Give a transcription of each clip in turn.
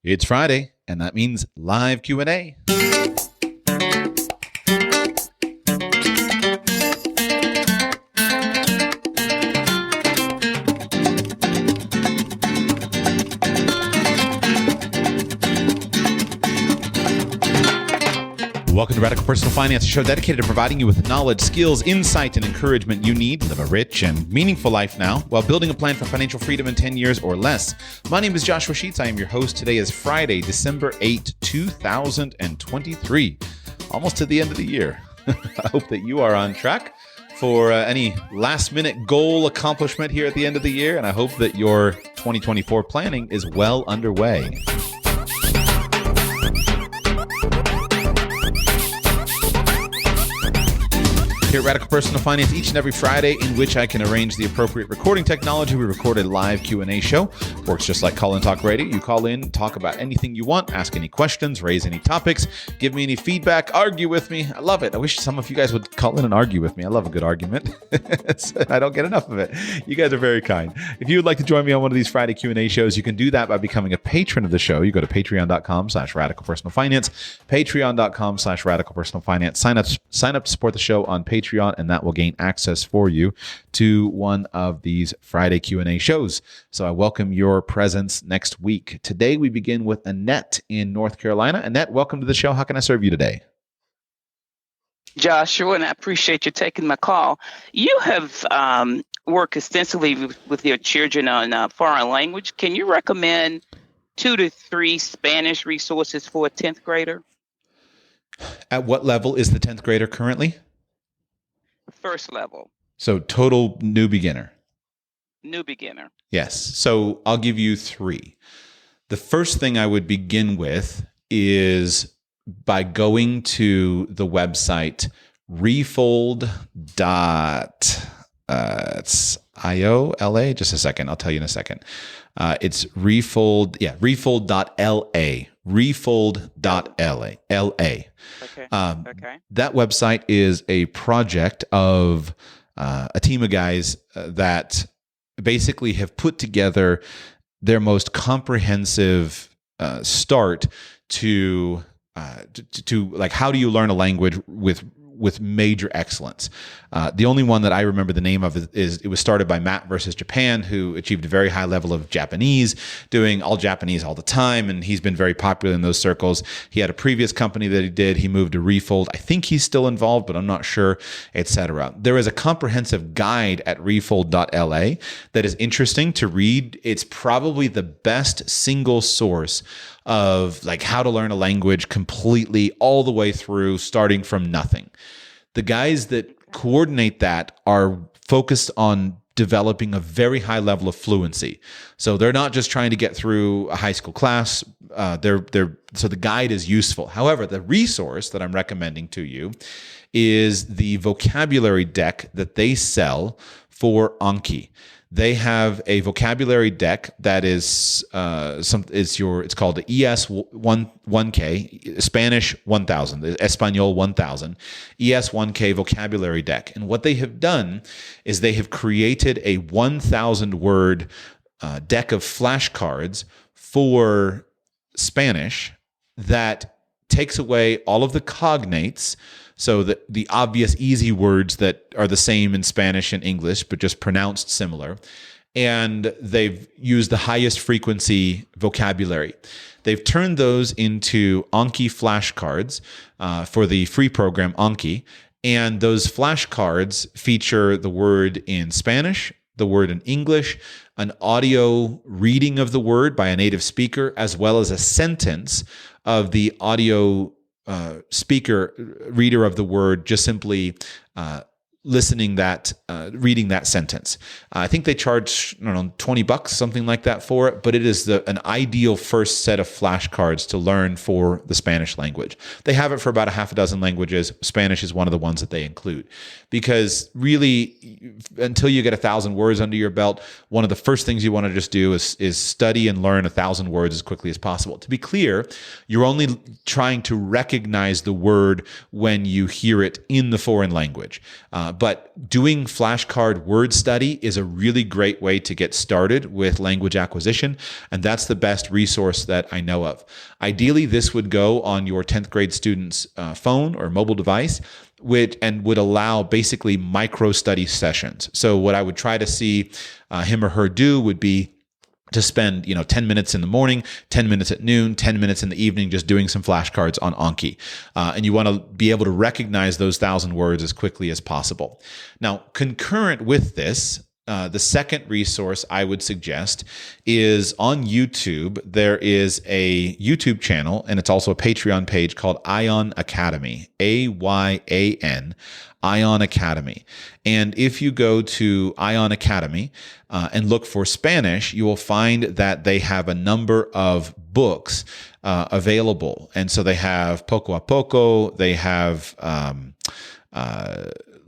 It's Friday, and that means live Q&A. Welcome to Radical Personal Finance, a show dedicated to providing you with knowledge, skills, insight, and encouragement you need to live a rich and meaningful life now while building a plan for financial freedom in 10 years or less. My name is Joshua Sheets. I am your host. Today is Friday, December 8, 2023. Almost to the end of the year. I hope that you are on track for any last-minute goal accomplishment here at the end of the year, and I hope that your 2024 planning is well underway. Here at Radical Personal Finance, each and every Friday in which I can arrange the appropriate recording technology, we record a live Q&A show. Works just like Call and Talk Radio. You call in, talk about anything you want, ask any questions, raise any topics, give me any feedback, argue with me. I love it. I wish some of you guys would call in and argue with me. I love a good argument. I don't get enough of it. You guys are very kind. If you would like to join me on one of these Friday Q&A shows, you can do that by becoming a patron of the show. You go to patreon.com/radicalpersonalfinance, patreon.com/radicalpersonalfinance. Sign up to support the show on Patreon, and that will gain access for you to one of these Friday Q&A shows. So I welcome your presence next week. Today we begin with Annette in North Carolina. Annette, welcome to the show. How can I serve you today? Joshua, and I appreciate you taking my call. You have worked extensively with your children on foreign language. Can you recommend 2 to 3 Spanish resources for a 10th grader? At what level is the 10th grader currently? First level. So total new beginner. New beginner. Yes. So I'll give you 3. The first thing I would begin with is by going to the website refold.io. Just a second. I'll tell you in a second. It's refold. Yeah, refold.la. Refold.la. Okay. That website is a project of a team of guys that basically have put together their most comprehensive start to like, how do you learn a language with major excellence. The only one that I remember the name of is it was started by Matt versus Japan, who achieved a very high level of Japanese, doing all Japanese all the time, and he's been very popular in those circles. He had a previous company that he did. He moved to Refold. I think he's still involved, but I'm not sure, etc. There is a comprehensive guide at refold.la that is interesting to read. It's probably the best single source of like how to learn a language completely all the way through, starting from nothing. The guys that coordinate that are focused on developing a very high level of fluency. So they're not just trying to get through a high school class. So the guide is useful. However, the resource that I'm recommending to you is the vocabulary deck that they sell for Anki. They have a vocabulary deck that is it's called the ES1K, Spanish 1000, the Espanol 1000, ES1K vocabulary deck. And what they have done is they have created a 1,000 word deck of flashcards for Spanish that takes away all of the cognates. So the obvious easy words that are the same in Spanish and English, but just pronounced similar. And they've used the highest frequency vocabulary. They've turned those into Anki flashcards for the free program Anki. And those flashcards feature the word in Spanish, the word in English, an audio reading of the word by a native speaker, as well as a sentence of the audio speaker, reader of the word, just simply reading that sentence. I think they charge, $20, something like that for it, but it is an ideal first set of flashcards to learn for the Spanish language. They have it for about a half a dozen languages. Spanish is one of the ones that they include, because really, until you get 1,000 words under your belt, one of the first things you want to just do is study and learn 1,000 words as quickly as possible. To be clear, you're only trying to recognize the word when you hear it in the foreign language. But doing flashcard word study is a really great way to get started with language acquisition, and that's the best resource that I know of. Ideally, this would go on your 10th grade student's phone or mobile device, and would allow basically micro study sessions. So what I would try to see him or her do would be to spend 10 minutes in the morning, 10 minutes at noon, 10 minutes in the evening, just doing some flashcards on Anki. And you want to be able to recognize those 1,000 words as quickly as possible. Now, concurrent with this, the second resource I would suggest is on YouTube. There is a YouTube channel, and it's also a Patreon page called Ion Academy, AYAN, Ion Academy. And if you go to Ion Academy and look for Spanish, you will find that they have a number of books available. And so they have Poco a Poco, they have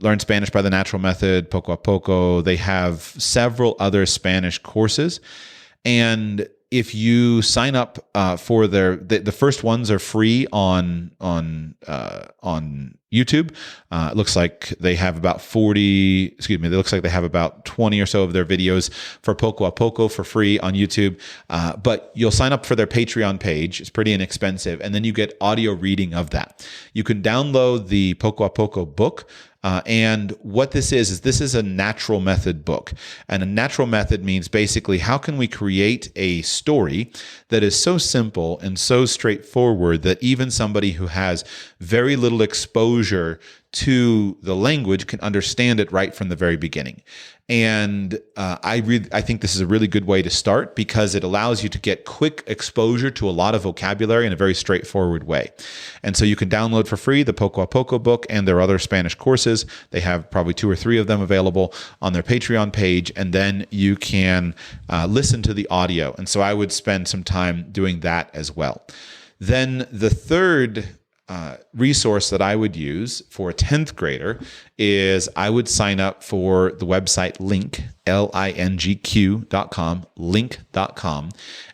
Learn Spanish by the Natural Method, Poco a Poco. They have several other Spanish courses. And if you sign up for the first ones are free on YouTube. It looks like they have about 20 or so of their videos for Poco a Poco for free on YouTube. But you'll sign up for their Patreon page. It's pretty inexpensive. And then you get audio reading of that. You can download the Poco a Poco book. And what this is a natural method book. And a natural method means basically how can we create a story that is so simple and so straightforward that even somebody who has very little exposure to the language can understand it right from the very beginning. And I think this is a really good way to start because it allows you to get quick exposure to a lot of vocabulary in a very straightforward way. And so you can download for free the Poco a Poco book and their other Spanish courses. They have probably 2 or 3 of them available on their Patreon page, and then you can listen to the audio. And so I would spend some time doing that as well. Then the third resource that I would use for a 10th grader is I would sign up for the website Link, LINGQ.com, link.com,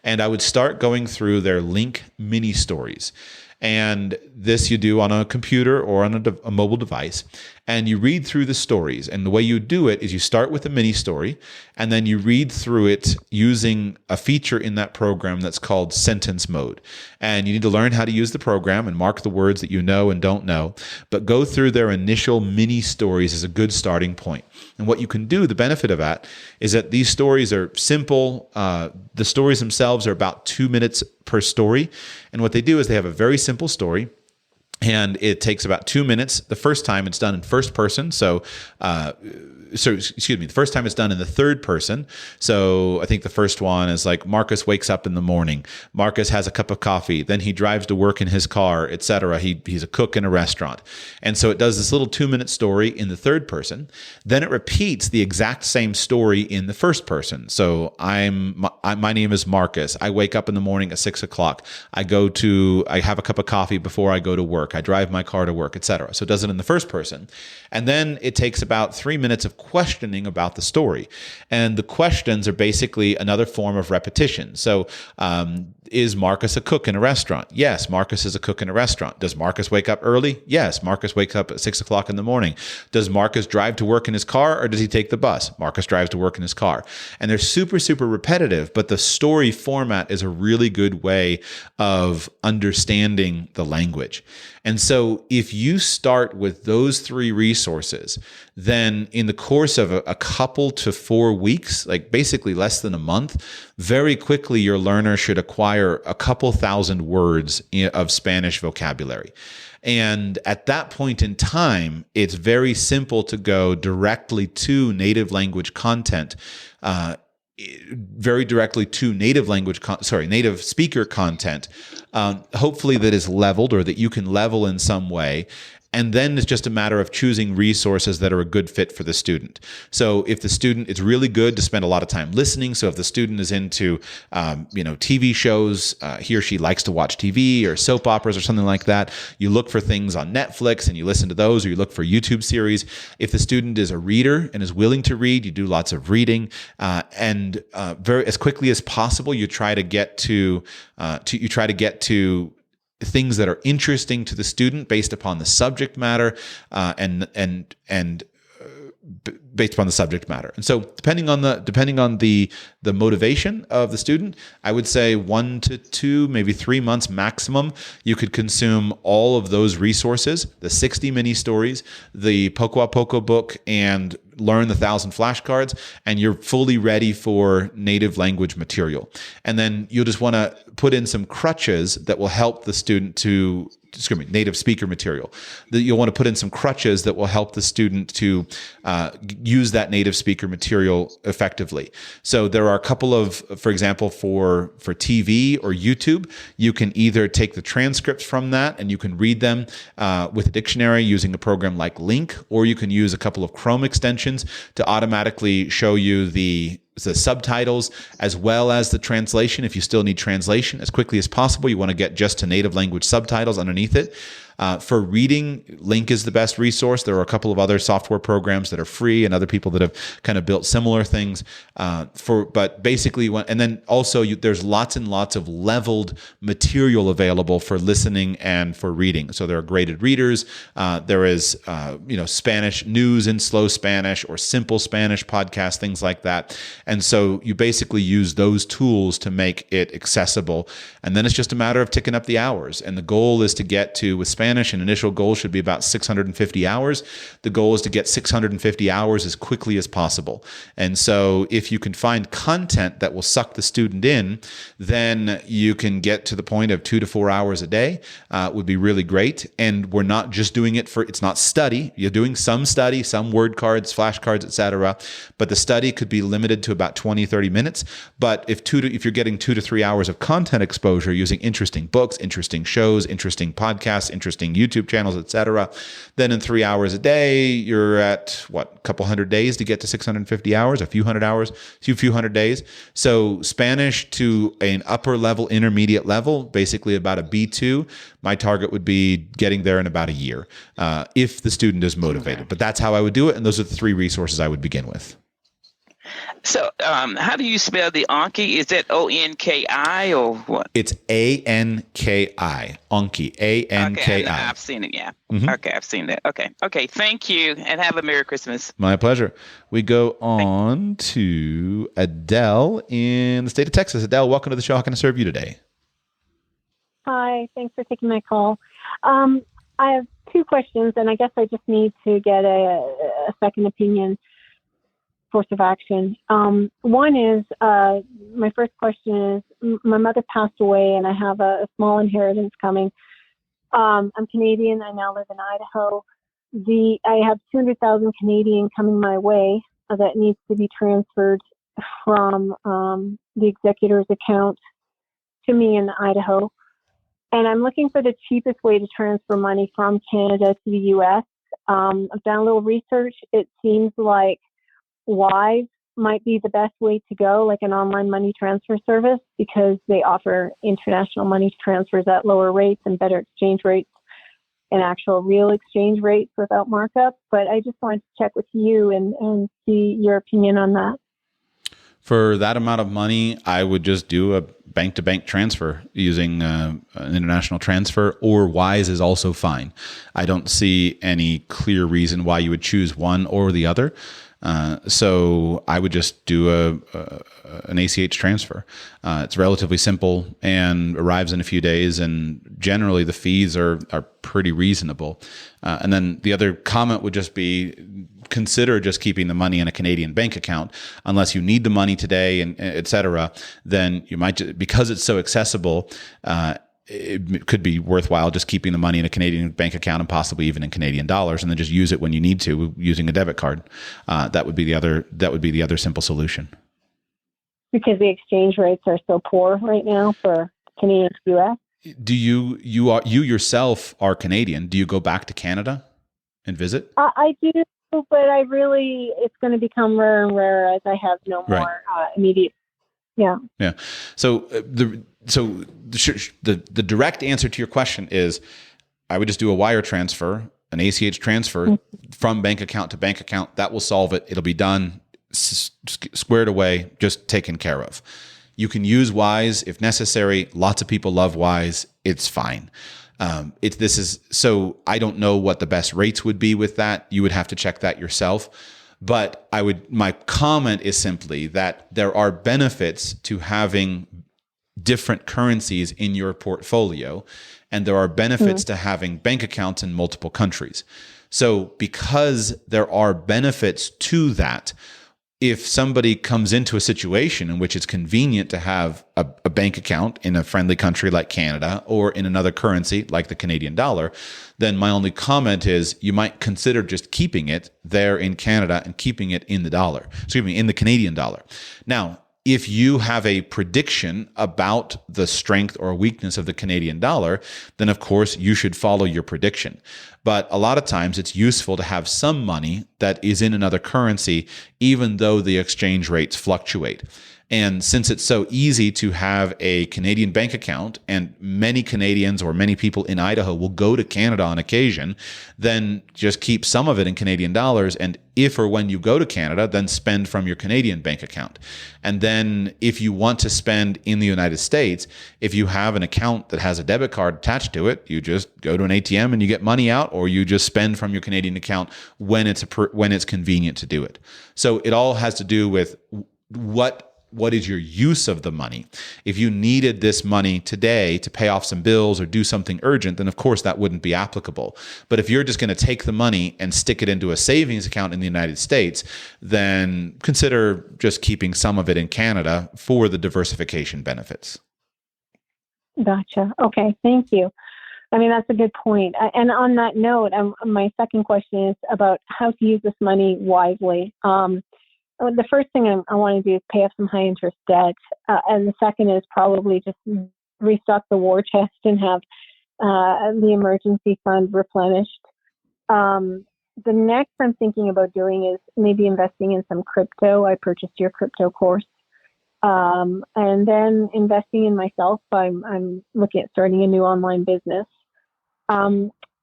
and I would start going through their Link mini stories. And this you do on a computer or on a mobile device. And you read through the stories. And the way you do it is you start with a mini story, and then you read through it using a feature in that program that's called sentence mode. And you need to learn how to use the program and mark the words that you know and don't know. But go through their initial mini stories is a good starting point. And what you can do, the benefit of that, is that these stories are simple. The stories themselves are about 2 minutes per story. And what they do is they have a very simple story. And it takes about 2 minutes. The first time it's done in first person. The first time it's done in the third person. So I think the first one is like Marcus wakes up in the morning. Marcus has a cup of coffee. Then he drives to work in his car, etc. He's a cook in a restaurant. And so it does this little 2-minute story in the third person. Then it repeats the exact same story in the first person. So my name is Marcus. I wake up in the morning at 6 o'clock. I have a cup of coffee before I go to work. I drive my car to work, etc. So it does it in the first person. And then it takes about 3 minutes of questioning about the story. And the questions are basically another form of repetition. So is Marcus a cook in a restaurant? Yes, Marcus is a cook in a restaurant. Does Marcus wake up early? Yes, Marcus wakes up at 6 o'clock in the morning. Does Marcus drive to work in his car, or does he take the bus? Marcus drives to work in his car. And they're super, super repetitive, but the story format is a really good way of understanding the language. And so if you start with those 3 resources, then in the course of a couple to 4 weeks, like basically less than a month, very quickly your learner should acquire a couple thousand words of Spanish vocabulary. And at that point in time, it's very simple to go directly to native language content, native speaker content, hopefully that is leveled or that you can level in some way. And then it's just a matter of choosing resources that are a good fit for the student. So if the student, it's really good to spend a lot of time listening. So if the student is into, TV shows, he or she likes to watch TV or soap operas or something like that, you look for things on Netflix and you listen to those, or you look for YouTube series. If the student is a reader and is willing to read, you do lots of reading, and very as quickly as possible, you try to get to things that are interesting to the student based upon the subject matter, and based upon the subject matter. And so depending on the motivation of the student, I would say 1 to 2, maybe 3 months maximum, you could consume all of those resources, the 60 mini stories, the Poco a Poco book, and learn the 1,000 flashcards, and you're fully ready for native language material. And then you'll just want to put in some crutches that will help the student to, native speaker material. You'll want to put in some crutches that will help the student to use that native speaker material effectively. So there are a couple of, for example, for TV or YouTube, you can either take the transcripts from that and you can read them with a dictionary using a program like Link, or you can use a couple of Chrome extensions to automatically show you the subtitles as well as the translation. If you still need translation as quickly as possible, you want to get just to native language subtitles underneath it. For reading, Link is the best resource. There are a couple of other software programs that are free and other people that have kind of built similar things. But basically, and then also there's lots and lots of leveled material available for listening and for reading. So there are graded readers. There is Spanish news in slow Spanish or simple Spanish podcasts, things like that. And so you basically use those tools to make it accessible. And then it's just a matter of ticking up the hours. And the goal is to get to, with Spanish, an initial goal should be about 650 hours. The goal is to get 650 hours as quickly as possible. And so if you can find content that will suck the student in, then you can get to the point of 2 to 4 hours a day, would be really great. And we're not just doing it it's not study. You're doing some study, some word cards, flashcards, etc. But the study could be limited to about 20, 30 minutes. But if you're getting 2 to 3 hours of content exposure using interesting books, interesting shows, interesting podcasts, interesting YouTube channels, etc., then in 3 hours a day, you're at a couple hundred days to get to 650 hours, a few hundred days. So Spanish to an upper level, intermediate level, basically about a B2. My target would be getting there in about a year, if the student is motivated. Okay. But that's how I would do it, and those are the 3 resources I would begin with. So, how do you spell the Anki? Is that Onki or what? It's Anki, Anki, Anki. Okay, I've seen it. Yeah. Mm-hmm. Okay, I've seen that. Okay. Thank you, and have a Merry Christmas. My pleasure. We go on to Adele in the state of Texas. Adele, welcome to the show. How can I serve you today? Hi. Thanks for taking my call. I have 2 questions, and I guess I just need to get a second opinion. Course of action. One is, my first question is, my mother passed away and I have a small inheritance coming. I'm Canadian. I now live in Idaho. I have 200,000 Canadian coming my way that needs to be transferred from the executor's account to me in Idaho. And I'm looking for the cheapest way to transfer money from Canada to the U.S. I've done a little research. It seems like Wise might be the best way to go, like an online money transfer service, because they offer international money transfers at lower rates and better exchange rates and actual real exchange rates without markup. But I just wanted to check with you and see your opinion on that. For that amount of money, I would just do a bank-to-bank transfer using an international transfer, or Wise is also fine. I don't see any clear reason why you would choose one or the other. So I would just do an ACH transfer. It's relatively simple and arrives in a few days, and generally the fees are pretty reasonable. And then the other comment would just be, consider just keeping the money in a Canadian bank account unless you need the money today, and et cetera. Then you might, because it's so accessible, it could be worthwhile just keeping the money in a Canadian bank account and possibly even in Canadian dollars, and then just use it when you need to using a debit card. That would be the other simple solution. Because the exchange rates are so poor right now for Canadian to US. Do you yourself are Canadian? Do you go back to Canada and visit? I do, but it's going to become rarer and rarer as I have no more immediate. Yeah. Yeah. So the direct answer to your question is, I would just do a wire transfer, an ACH transfer from bank account to bank account. That will solve it. It'll be done, squared away, just taken care of. You can use Wise if necessary. Lots of people love Wise. It's fine. So I don't know what the best rates would be with that. You would have to check that yourself. But my comment is simply that there are benefits to having different currencies in your portfolio, and there are benefits to having bank accounts in multiple countries. So because there are benefits to that, if somebody comes into a situation in which it's convenient to have a bank account in a friendly country like Canada or in another currency like the Canadian dollar, then my only comment is you might consider just keeping it there in Canada and keeping it in the Canadian dollar. Now, if you have a prediction about the strength or weakness of the Canadian dollar, then of course you should follow your prediction. But a lot of times it's useful to have some money that is in another currency, even though the exchange rates fluctuate. And since it's so easy to have a Canadian bank account, and many Canadians or many people in Idaho will go to Canada on occasion, then just keep some of it in Canadian dollars. And if or when you go to Canada, then spend from your Canadian bank account. And then if you want to spend in the United States, if you have an account that has a debit card attached to it, you just go to an ATM and you get money out, or you just spend from your Canadian account when it's convenient to do it. So it all has to do with what is your use of the money? If you needed this money today to pay off some bills or do something urgent, then of course that wouldn't be applicable. But if you're just going to take the money and stick it into a savings account in the United States, then consider just keeping some of it in Canada for the diversification benefits. Gotcha. Okay, thank you. I mean, that's a good point. And on that note, my second question is about how to use this money wisely. The first thing I want to do is pay off some high interest debt. And the second is probably just restock the war chest and have the emergency fund replenished. The next I'm thinking about doing is maybe investing in some crypto. I purchased your crypto course. And then investing in myself. I'm looking at starting a new online business.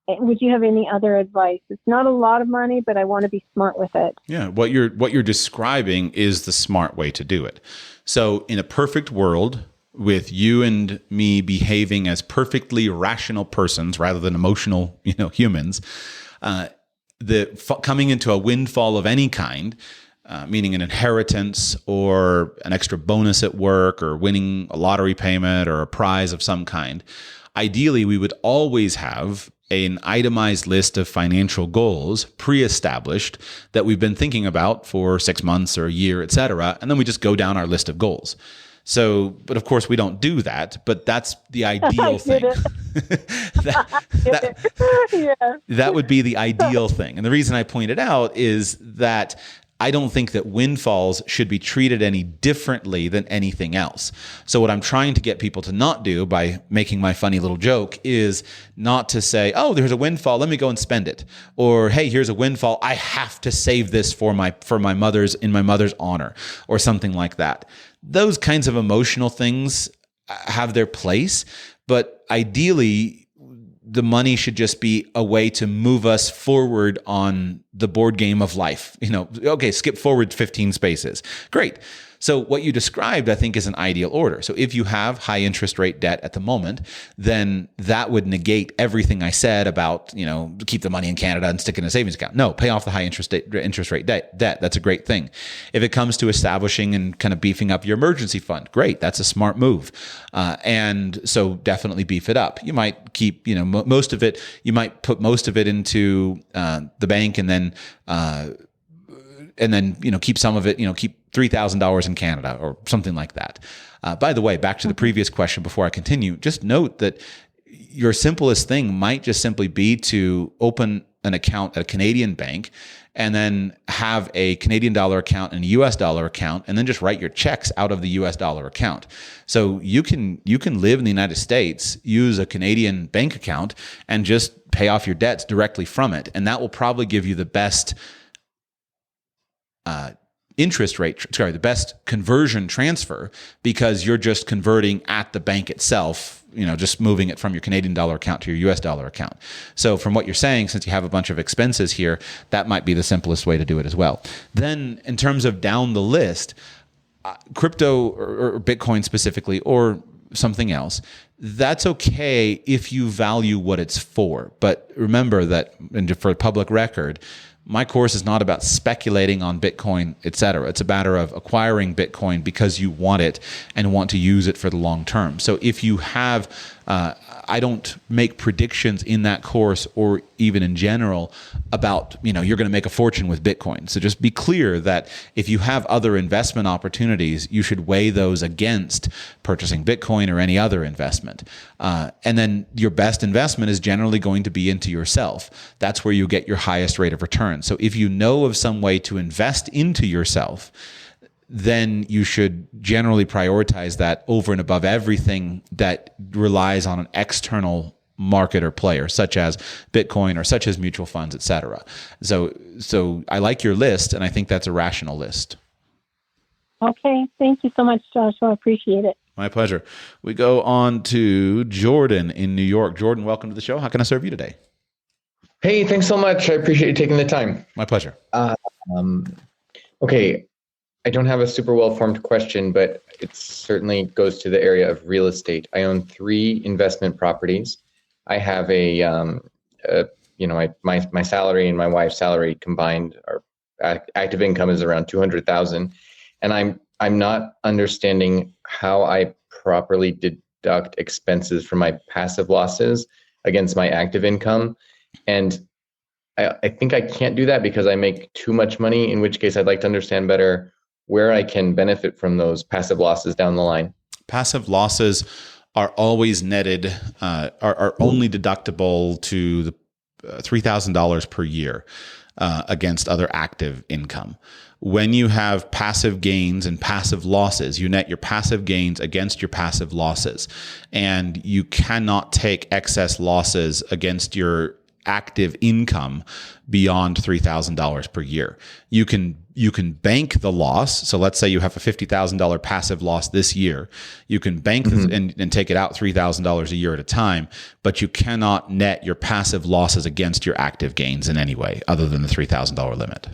Would you have any other advice? It's not a lot of money, but I want to be smart with it. Yeah, what you're describing is the smart way to do it. So in a perfect world, with you and me behaving as perfectly rational persons rather than emotional, humans, coming into a windfall of any kind, meaning an inheritance or an extra bonus at work or winning a lottery payment or a prize of some kind, ideally we would always have an itemized list of financial goals pre-established that we've been thinking about for 6 months or a year, et cetera. And then we just go down our list of goals. So, but of course we don't do that, but that's the ideal thing. That would be the ideal thing. And the reason I point it out is that I don't think that windfalls should be treated any differently than anything else. So what I'm trying to get people to not do by making my funny little joke is not to say, oh, there's a windfall, let me go and spend it. Or, hey, here's a windfall, I have to save this in my mother's honor, or something like that. Those kinds of emotional things have their place, but ideally, the money should just be a way to move us forward on the board game of life. Okay, skip forward 15 spaces. Great. So what you described, I think, is an ideal order. So if you have high interest rate debt at the moment, then that would negate everything I said about, keep the money in Canada and stick it in a savings account. No, pay off the high interest rate debt. That's a great thing. If it comes to establishing and kind of beefing up your emergency fund, great. That's a smart move. And so definitely beef it up. You might keep, most of it, you might put most of it into the bank and then keep some of it, keep $3,000 in Canada or something like that. By the way, back to the previous question before I continue, just note that your simplest thing might just simply be to open an account at a Canadian bank and then have a Canadian dollar account and a US dollar account, and then just write your checks out of the US dollar account. So you can live in the United States, use a Canadian bank account, and just pay off your debts directly from it. And that will probably give you the best the best conversion transfer, because you're just converting at the bank itself, just moving it from your Canadian dollar account to your US dollar account. So from what you're saying, since you have a bunch of expenses here, that might be the simplest way to do it as well. Then in terms of down the list, crypto or Bitcoin specifically, or something else, that's okay if you value what it's for. But remember that, and for public record, My course is not about speculating on Bitcoin, et cetera. It's a matter of acquiring Bitcoin because you want it and want to use it for the long term. So if you have, I don't make predictions in that course or even in general about, you're going to make a fortune with Bitcoin. So just be clear that if you have other investment opportunities, you should weigh those against purchasing Bitcoin or any other investment. And then your best investment is generally going to be into yourself. That's where you get your highest rate of return. So if you know of some way to invest into yourself, then you should generally prioritize that over and above everything that relies on an external market or player, such as Bitcoin or such as mutual funds, et cetera. So I like your list, and I think that's a rational list. Okay. Thank you so much, Joshua. I appreciate it. My pleasure. We go on to Jordan in New York. Jordan, welcome to the show. How can I serve you today? Hey, thanks so much. I appreciate you taking the time. My pleasure. Okay. I don't have a super well-formed question, but it certainly goes to the area of real estate. I own 3 investment properties. I have my salary and my wife's salary combined, our active income is around 200,000, and I'm not understanding how I properly deduct expenses from my passive losses against my active income. And I think I can't do that because I make too much money, in which case I'd like to understand better where I can benefit from those passive losses down the line. Passive losses are always netted, are only deductible to the $3,000 per year against other active income. When you have passive gains and passive losses, you net your passive gains against your passive losses, and you cannot take excess losses against your active income beyond $3,000 per year. You can bank the loss. So let's say you have a $50,000 passive loss this year. You can bank and take it out $3,000 a year at a time, but you cannot net your passive losses against your active gains in any way other than the $3,000 limit.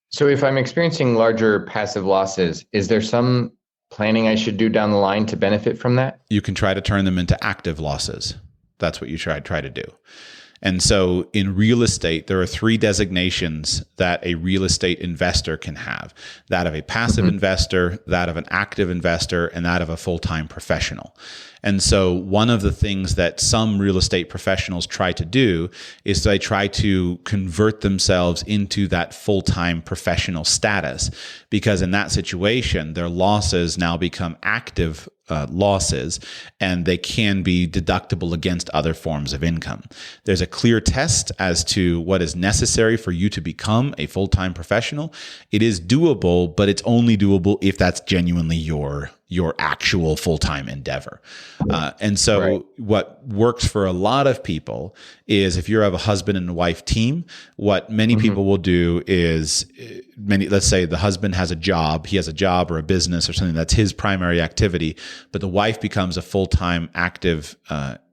So if I'm experiencing larger passive losses, is there some planning I should do down the line to benefit from that? You can try to turn them into active losses. That's what you try to do. And so in real estate, there are 3 designations that a real estate investor can have: that of a passive investor, that of an active investor, and that of a full-time professional. And so one of the things that some real estate professionals try to do is they try to convert themselves into that full-time professional status, because in that situation, their losses now become active losses, and they can be deductible against other forms of income. There's a clear test as to what is necessary for you to become a full-time professional. It is doable, but it's only doable if that's genuinely your actual full-time endeavor. And so what works for a lot of people is, if you have a husband and wife team, what many people will do is, let's say the husband has a job, he has a job or a business or something that's his primary activity, but the wife becomes a full-time active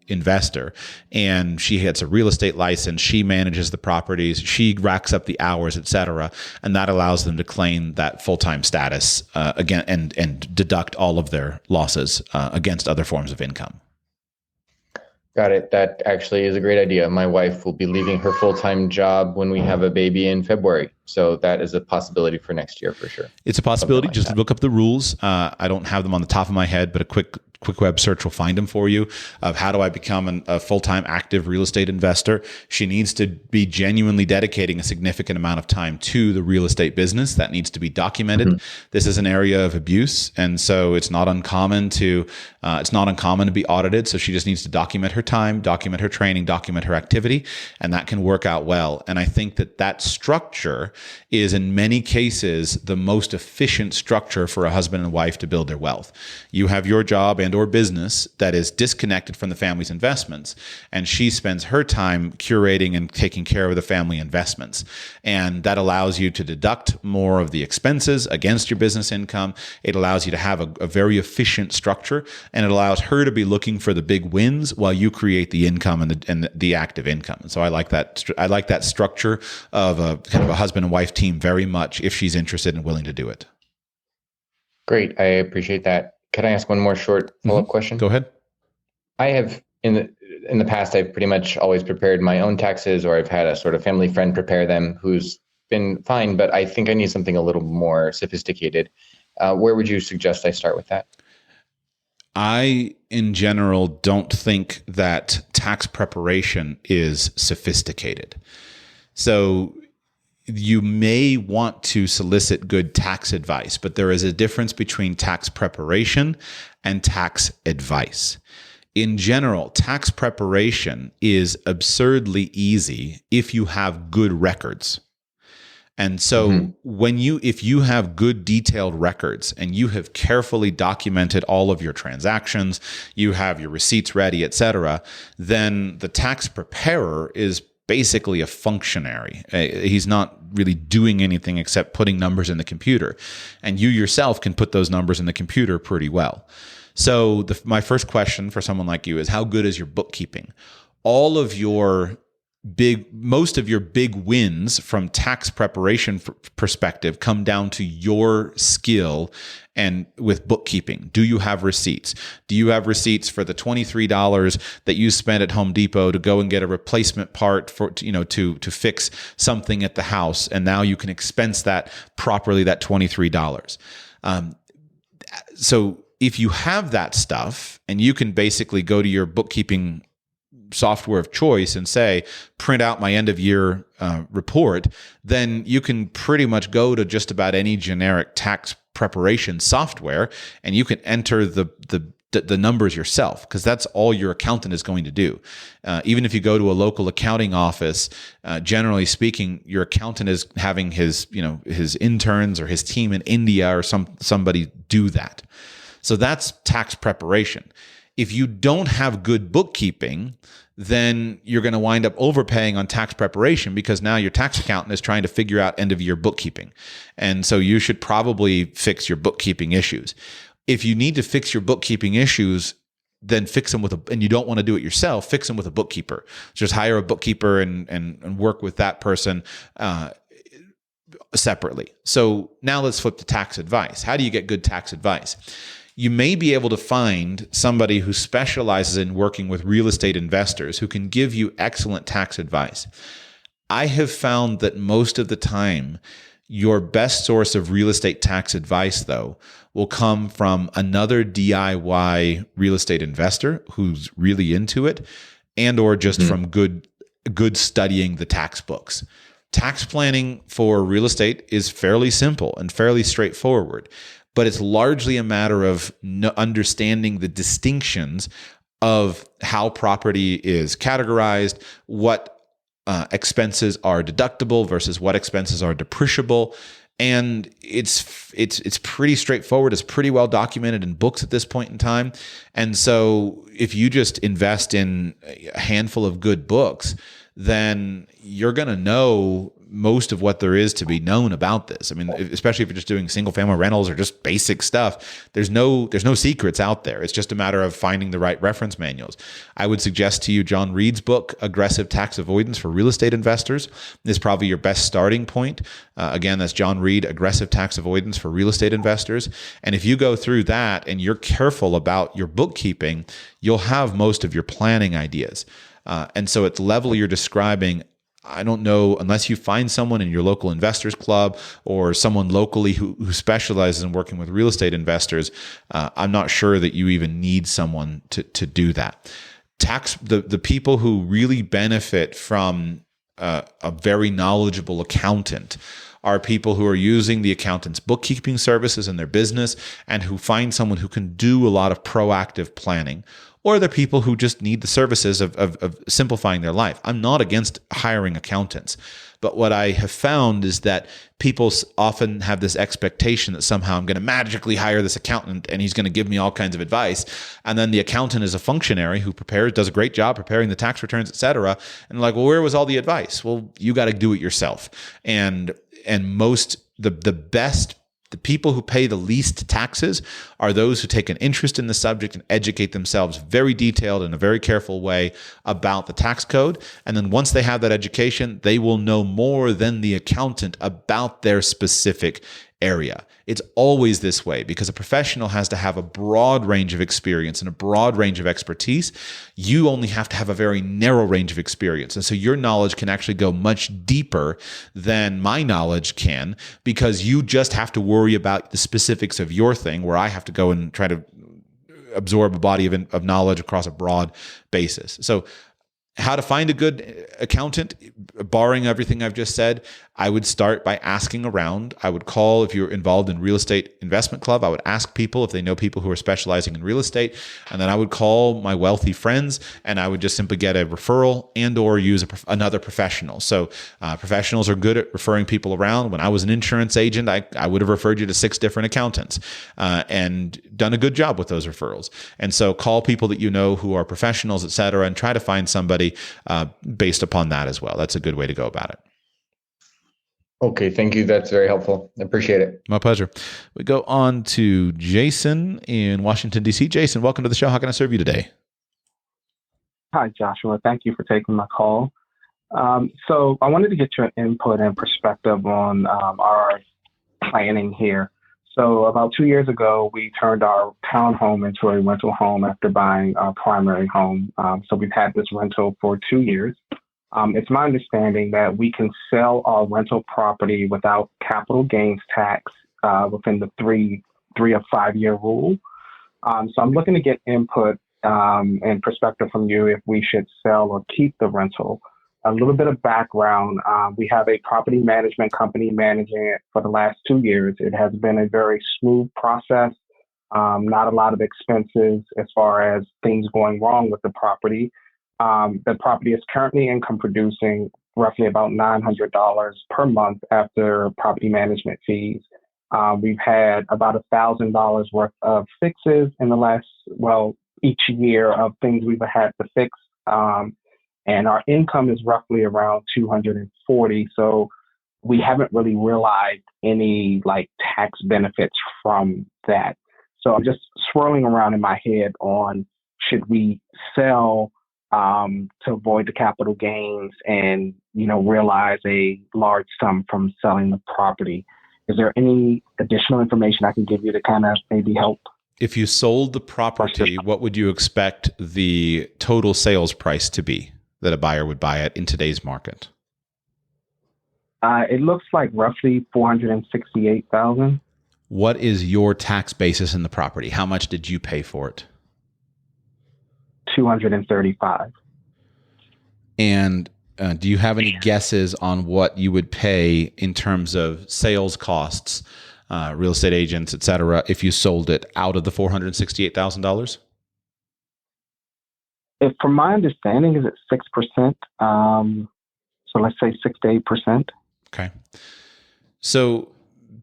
investor, and she gets a real estate license, she manages the properties, she racks up the hours, et cetera, and that allows them to claim that full-time status again and deduct all of their losses against other forms of income. Got it. That actually is a great idea. My wife will be leaving her full-time job when we have a baby in February. So that is a possibility for next year for sure. It's a possibility. Just look up the rules. I don't have them on the top of my head, but a quick web search will find them for you of how do I become a full-time active real estate investor. She needs to be genuinely dedicating a significant amount of time to the real estate business. That needs to be documented. This is an area of abuse, and so it's not uncommon to be audited. So she just needs to document her time, document her training, document her activity, and that can work out well. And I think that structure is in many cases the most efficient structure for a husband and wife to build their wealth. You have your job and or business that is disconnected from the family's investments, and she spends her time curating and taking care of the family investments. And that allows you to deduct more of the expenses against your business income. It allows you to have a very efficient structure, and it allows her to be looking for the big wins while you create the income and the active income. And so I like that structure of a kind of a husband and wife team very much, if she's interested and willing to do it. Great. I appreciate that. Can I ask one more short follow-up question? Go ahead. I have, in the past, I've pretty much always prepared my own taxes, or I've had a sort of family friend prepare them who's been fine, but I think I need something a little more sophisticated. Where would you suggest I start with that? I, in general, don't think that tax preparation is sophisticated. So you may want to solicit good tax advice, but there is a difference between tax preparation and tax advice. In general, tax preparation is absurdly easy if you have good records. And so if you have good detailed records and you have carefully documented all of your transactions, you have your receipts ready, et cetera, then the tax preparer is basically a functionary. He's not really doing anything except putting numbers in the computer. And you yourself can put those numbers in the computer pretty well. So my first question for someone like you is, how good is your bookkeeping? Most of your big wins from tax preparation perspective come down to your skill and with bookkeeping. Do you have receipts? Do you have receipts for the $23 that you spent at Home Depot to go and get a replacement part to fix something at the house, and now you can expense that properly, that $23? So if you have that stuff, and you can basically go to your bookkeeping software of choice and say, print out my end of year report, then you can pretty much go to just about any generic tax preparation software and you can enter the numbers yourself, because that's all your accountant is going to do. Even if you go to a local accounting office, generally speaking, your accountant is having his interns or his team in India or somebody do that. So that's tax preparation. If you don't have good bookkeeping, then you're going to wind up overpaying on tax preparation, because now your tax accountant is trying to figure out end of year bookkeeping. And so you should probably fix your bookkeeping issues. If you need to fix your bookkeeping issues, then fix them and you don't want to do it yourself, fix them with a bookkeeper. Just hire a bookkeeper and work with that person separately. So now let's flip to tax advice. How do you get good tax advice? You may be able to find somebody who specializes in working with real estate investors who can give you excellent tax advice. I have found that most of the time, your best source of real estate tax advice, though, will come from another DIY real estate investor who's really into it, and or just from good studying the tax books. Tax planning for real estate is fairly simple and fairly straightforward, but it's largely a matter of understanding the distinctions of how property is categorized, what expenses are deductible versus what expenses are depreciable. And it's pretty straightforward. It's pretty well documented in books at this point in time. And so if you just invest in a handful of good books, then you're going to know most of what there is to be known about this. I mean, especially if you're just doing single family rentals or just basic stuff, there's no secrets out there. It's just a matter of finding the right reference manuals. I would suggest to you John Reed's book, Aggressive Tax Avoidance for Real Estate Investors, is probably your best starting point. Again, that's John Reed, Aggressive Tax Avoidance for Real Estate Investors. And if you go through that and you're careful about your bookkeeping, you'll have most of your planning ideas. And so at the level you're describing, I don't know, unless you find someone in your local investors club or someone locally who specializes in working with real estate investors, I'm not sure that you even need someone to do that. The people who really benefit from a very knowledgeable accountant are people who are using the accountant's bookkeeping services in their business and who find someone who can do a lot of proactive planning. Or they're people who just need the services of simplifying their life. I'm not against hiring accountants, but what I have found is that people often have this expectation that somehow I'm going to magically hire this accountant and he's going to give me all kinds of advice. And then the accountant is a functionary who does a great job preparing the tax returns, et cetera. And like, well, where was all the advice? Well, you got to do it yourself. And the people who pay the least taxes are those who take an interest in the subject and educate themselves very detailed in a very careful way about the tax code. And then once they have that education, they will know more than the accountant about their specific area. It's always this way because a professional has to have a broad range of experience and a broad range of expertise. You only have to have a very narrow range of experience. And so your knowledge can actually go much deeper than my knowledge can because you just have to worry about the specifics of your thing, where I have to go and try to absorb a body of knowledge across a broad basis. So how to find a good accountant, barring everything I've just said, I would start by asking around. I would call, if you're involved in real estate investment club, I would ask people if they know people who are specializing in real estate. And then I would call my wealthy friends and I would just simply get a referral and or use another professional. So professionals are good at referring people around. When I was an insurance agent, I would have referred you to 6 different accountants and done a good job with those referrals. And so call people that you know who are professionals, et cetera, and try to find somebody based upon that as well. That's a good way to go about it. Okay, thank you. That's very helpful. I appreciate it. My pleasure. We go on to Jason in Washington, D.C. Jason, welcome to the show. How can I serve you today? Hi, Joshua. Thank you for taking my call. So I wanted to get your input and perspective on our planning here. So about 2 years ago, we turned our townhome into a rental home after buying our primary home. So we've had this rental for 2 years. It's my understanding that we can sell our rental property without capital gains tax within the three or 5 year rule. So I'm looking to get input and perspective from you if we should sell or keep the rental. A little bit of background. We have a property management company managing it for the last 2 years. It has been a very smooth process, not a lot of expenses as far as things going wrong with the property. The property is currently income producing roughly about $900 per month after property management fees. We've had about $1,000 worth of fixes in the last, each year of things we've had to fix. And our income is roughly around $240. So we haven't really realized any tax benefits from that. So I'm just swirling around in my head on, should we sell to avoid the capital gains and, realize a large sum from selling the property? Is there any additional information I can give you to kind of maybe help? If you sold the property, what would you expect the total sales price to be that a buyer would buy it in today's market? It looks like roughly $468,000. What is your tax basis in the property? How much did you pay for it? $235,000. And do you have any guesses on what you would pay in terms of sales costs, real estate agents, et cetera, if you sold it out of the $468,000? From my understanding, is it 6%? So let's say 6 to 8%. Okay. So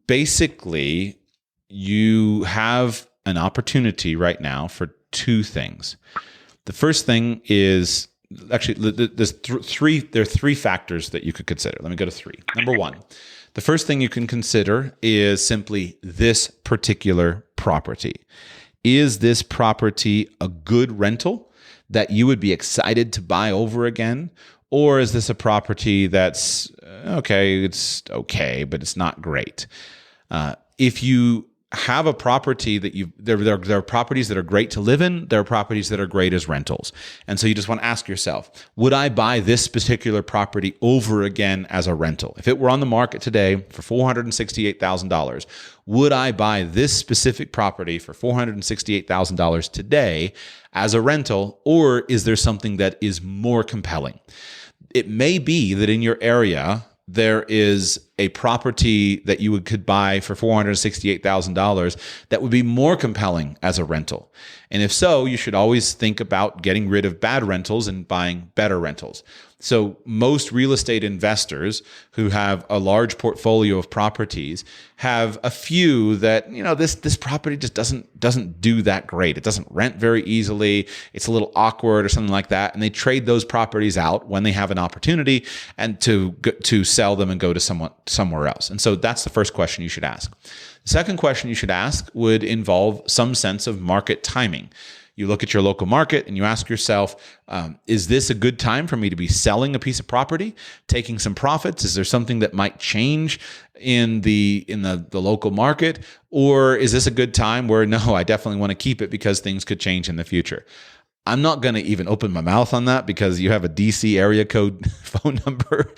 basically, you have an opportunity right now for 2 things. The first thing is actually there are 3 factors that you could consider. Let me go to 3. Number 1, the first thing you can consider is simply this particular property. Is this property a good rental that you would be excited to buy over again? Or is this a property that's okay, it's okay, but it's not great? If you have a property that there are properties that are great to live in, there are properties that are great as rentals. And so you just want to ask yourself, would I buy this particular property over again as a rental? If it were on the market today for $468,000, would I buy this specific property for $468,000 today as a rental, or is there something that is more compelling? It may be that in your area, there is a property that you could buy for $468,000 that would be more compelling as a rental. And if so, you should always think about getting rid of bad rentals and buying better rentals. So most real estate investors who have a large portfolio of properties have a few that, this property just doesn't do that great. It doesn't rent very easily. It's a little awkward or something like that. And they trade those properties out when they have an opportunity and to sell them and go to somewhere else. And so that's the first question you should ask. The second question you should ask would involve some sense of market timing. You look at your local market and you ask yourself, is this a good time for me to be selling a piece of property, taking some profits? Is there something that might change in the local market? Or is this a good time where, no, I definitely want to keep it because things could change in the future? I'm not going to even open my mouth on that because you have a DC area code phone number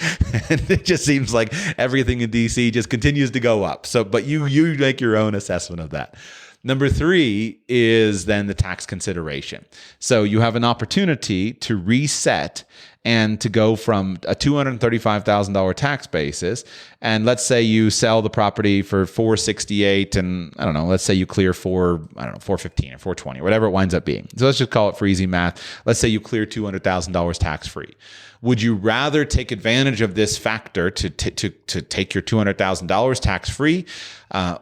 and it just seems like everything in DC just continues to go up. So, but you make your own assessment of that. Number 3 is then the tax consideration. So you have an opportunity to reset and to go from a $235,000 tax basis. And let's say you sell the property for $468 and I don't know, let's say you clear $415 or $420 or whatever it winds up being. So let's just call it for easy math. Let's say you clear $200,000 tax free. Would you rather take advantage of this factor to take your $200,000 tax free?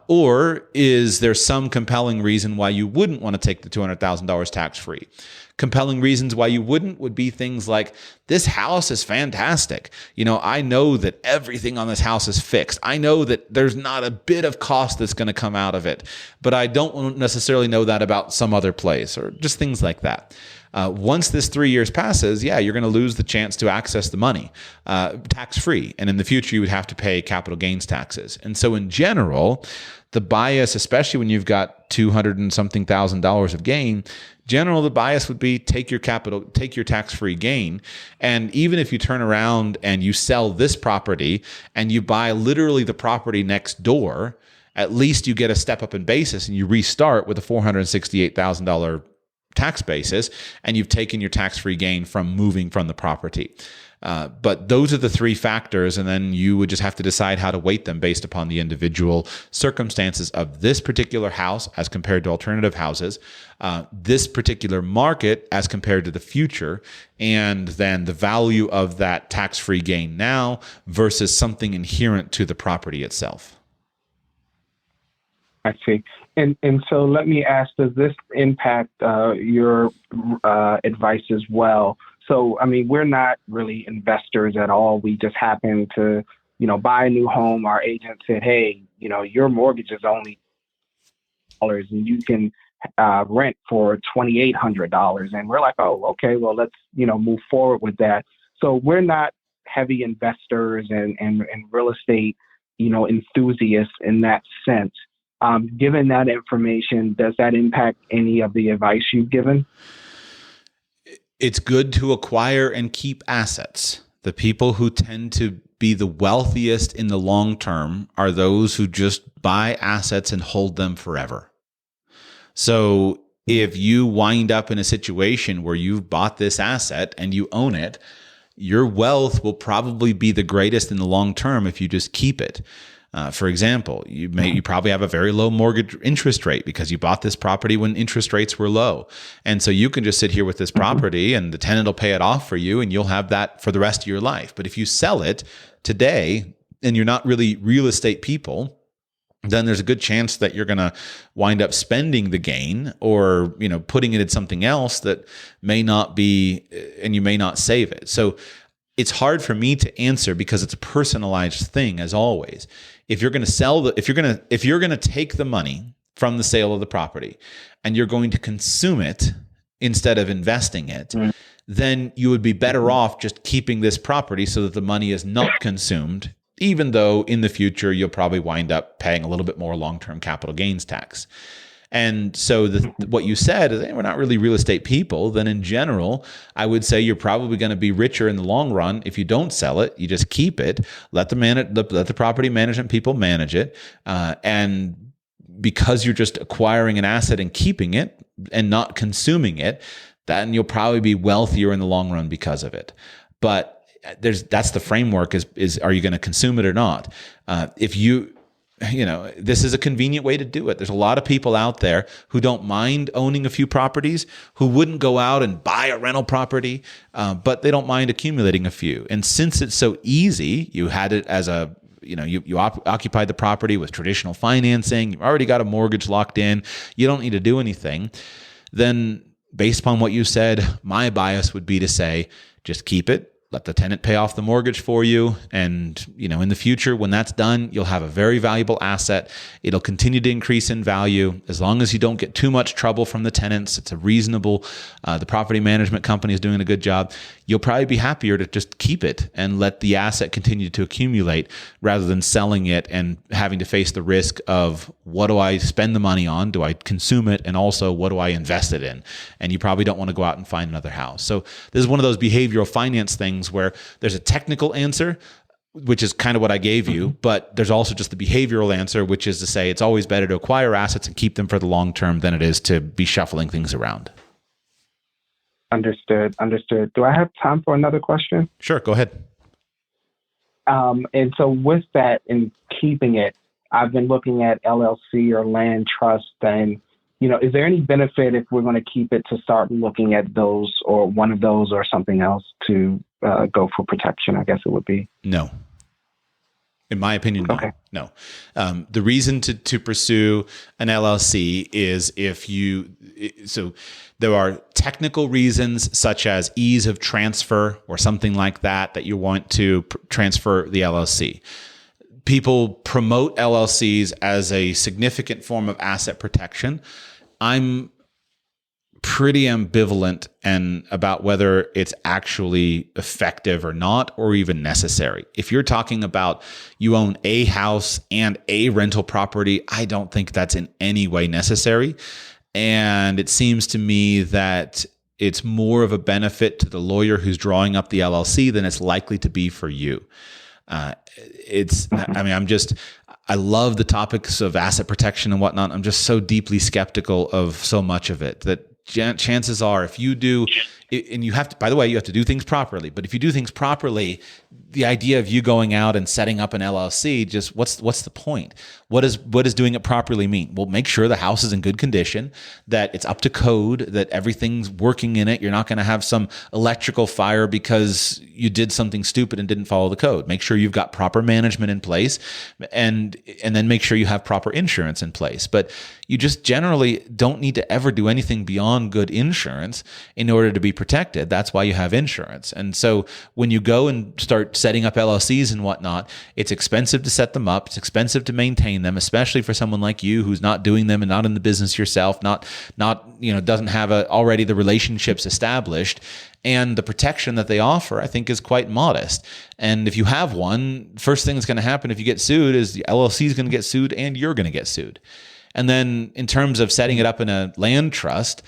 Or is there some compelling reason why you wouldn't want to take the $200,000 tax free? Compelling reasons why you wouldn't would be things like, this house is fantastic. I know that everything on this house is fixed. I know that there's not a bit of cost that's going to come out of it, but I don't necessarily know that about some other place, or just things like that. Once this 3 years passes, you're going to lose the chance to access the money tax-free. And in the future, you would have to pay capital gains taxes. And so in general, the bias, especially when you've got $200 and something thousand of gain, the bias would be take your tax-free gain. And even if you turn around and you sell this property and you buy literally the property next door, at least you get a step up in basis and you restart with a $468,000 tax basis, and you've taken your tax-free gain from moving from the property. But those are the 3 factors, and then you would just have to decide how to weight them based upon the individual circumstances of this particular house as compared to alternative houses, this particular market as compared to the future, and then the value of that tax-free gain now versus something inherent to the property itself. I see. And so let me ask, does this impact your advice as well? So, I mean, we're not really investors at all. We just happen to, buy a new home. Our agent said, hey, your mortgage is only $200 and you can rent for $2,800. And we're like, oh, okay, well, let's, move forward with that. So we're not heavy investors and real estate, enthusiasts in that sense. Given that information, does that impact any of the advice you've given? It's good to acquire and keep assets. The people who tend to be the wealthiest in the long term are those who just buy assets and hold them forever. So if you wind up in a situation where you've bought this asset and you own it, your wealth will probably be the greatest in the long term if you just keep it. For example, you probably have a very low mortgage interest rate because you bought this property when interest rates were low. And so you can just sit here with this property and the tenant will pay it off for you and you'll have that for the rest of your life. But if you sell it today and you're not really real estate people, then there's a good chance that you're going to wind up spending the gain or, putting it in something else that may not be, and you may not save it. So it's hard for me to answer because it's a personalized thing, as always. If you're going to if you're going to take the money from the sale of the property and you're going to consume it instead of investing it, then you would be better off just keeping this property so that the money is not consumed, even though in the future you'll probably wind up paying a little bit more long-term capital gains tax. And so what you said is, hey, we're not really real estate people. Then in general, I would say you're probably going to be richer in the long run if you don't sell it. You just keep it. Let the property management people manage it. And because you're just acquiring an asset and keeping it and not consuming it, then you'll probably be wealthier in the long run because of it. But that's the framework is are you going to consume it or not? This is a convenient way to do it. There's a lot of people out there who don't mind owning a few properties, who wouldn't go out and buy a rental property, but they don't mind accumulating a few. And since it's so easy, you had it as you occupied the property with traditional financing, you've already got a mortgage locked in, you don't need to do anything, then based upon what you said, my bias would be to say, just keep it. let the tenant pay off the mortgage for you. And, in the future, when that's done, you'll have a very valuable asset. It'll continue to increase in value as long as you don't get too much trouble from the tenants. It's a reasonable, the property management company is doing a good job. You'll probably be happier to just keep it and let the asset continue to accumulate rather than selling it and having to face the risk of, what do I spend the money on? Do I consume it? And also, what do I invest it in? And you probably don't want to go out and find another house. So this is one of those behavioral finance things where there's a technical answer, which is kind of what I gave you, but there's also just the behavioral answer, which is to say it's always better to acquire assets and keep them for the long term than it is to be shuffling things around. Understood. Do I have time for another question? Sure, go ahead. And so with that and keeping it, I've been looking at LLC or land trust, and is there any benefit if we're going to keep it to start looking at those or one of those or something else to go for protection, I guess it would be? No. In my opinion, no. Okay. No. The reason to pursue an LLC is so there are technical reasons such as ease of transfer or something like that you want to transfer the LLC. People promote LLCs as a significant form of asset protection. I'm pretty ambivalent about whether it's actually effective or not, or even necessary. If you're talking about you own a house and a rental property, I don't think that's in any way necessary. And it seems to me that it's more of a benefit to the lawyer who's drawing up the LLC than it's likely to be for you. I love the topics of asset protection and whatnot. I'm just so deeply skeptical of so much of it that chances are, if you do, and you have to, by the way, you have to do things properly, but if you do things properly, the idea of you going out and setting up an LLC, just what's the point? What does doing it properly mean? Well, make sure the house is in good condition, that it's up to code, that everything's working in it. You're not going to have some electrical fire because you did something stupid and didn't follow the code. Make sure you've got proper management in place, and then make sure you have proper insurance in place. But you just generally don't need to ever do anything beyond good insurance in order to be protected. That's why you have insurance. And so when you go and start setting up LLCs and whatnot, it's expensive to set them up. It's expensive to maintain them, especially for someone like you who's not doing them and not in the business yourself, not doesn't have already the relationships established. And the protection that they offer, I think, is quite modest. And if you have one, first thing that's going to happen if you get sued is the LLC is going to get sued and you're going to get sued. And then in terms of setting it up in a land trust,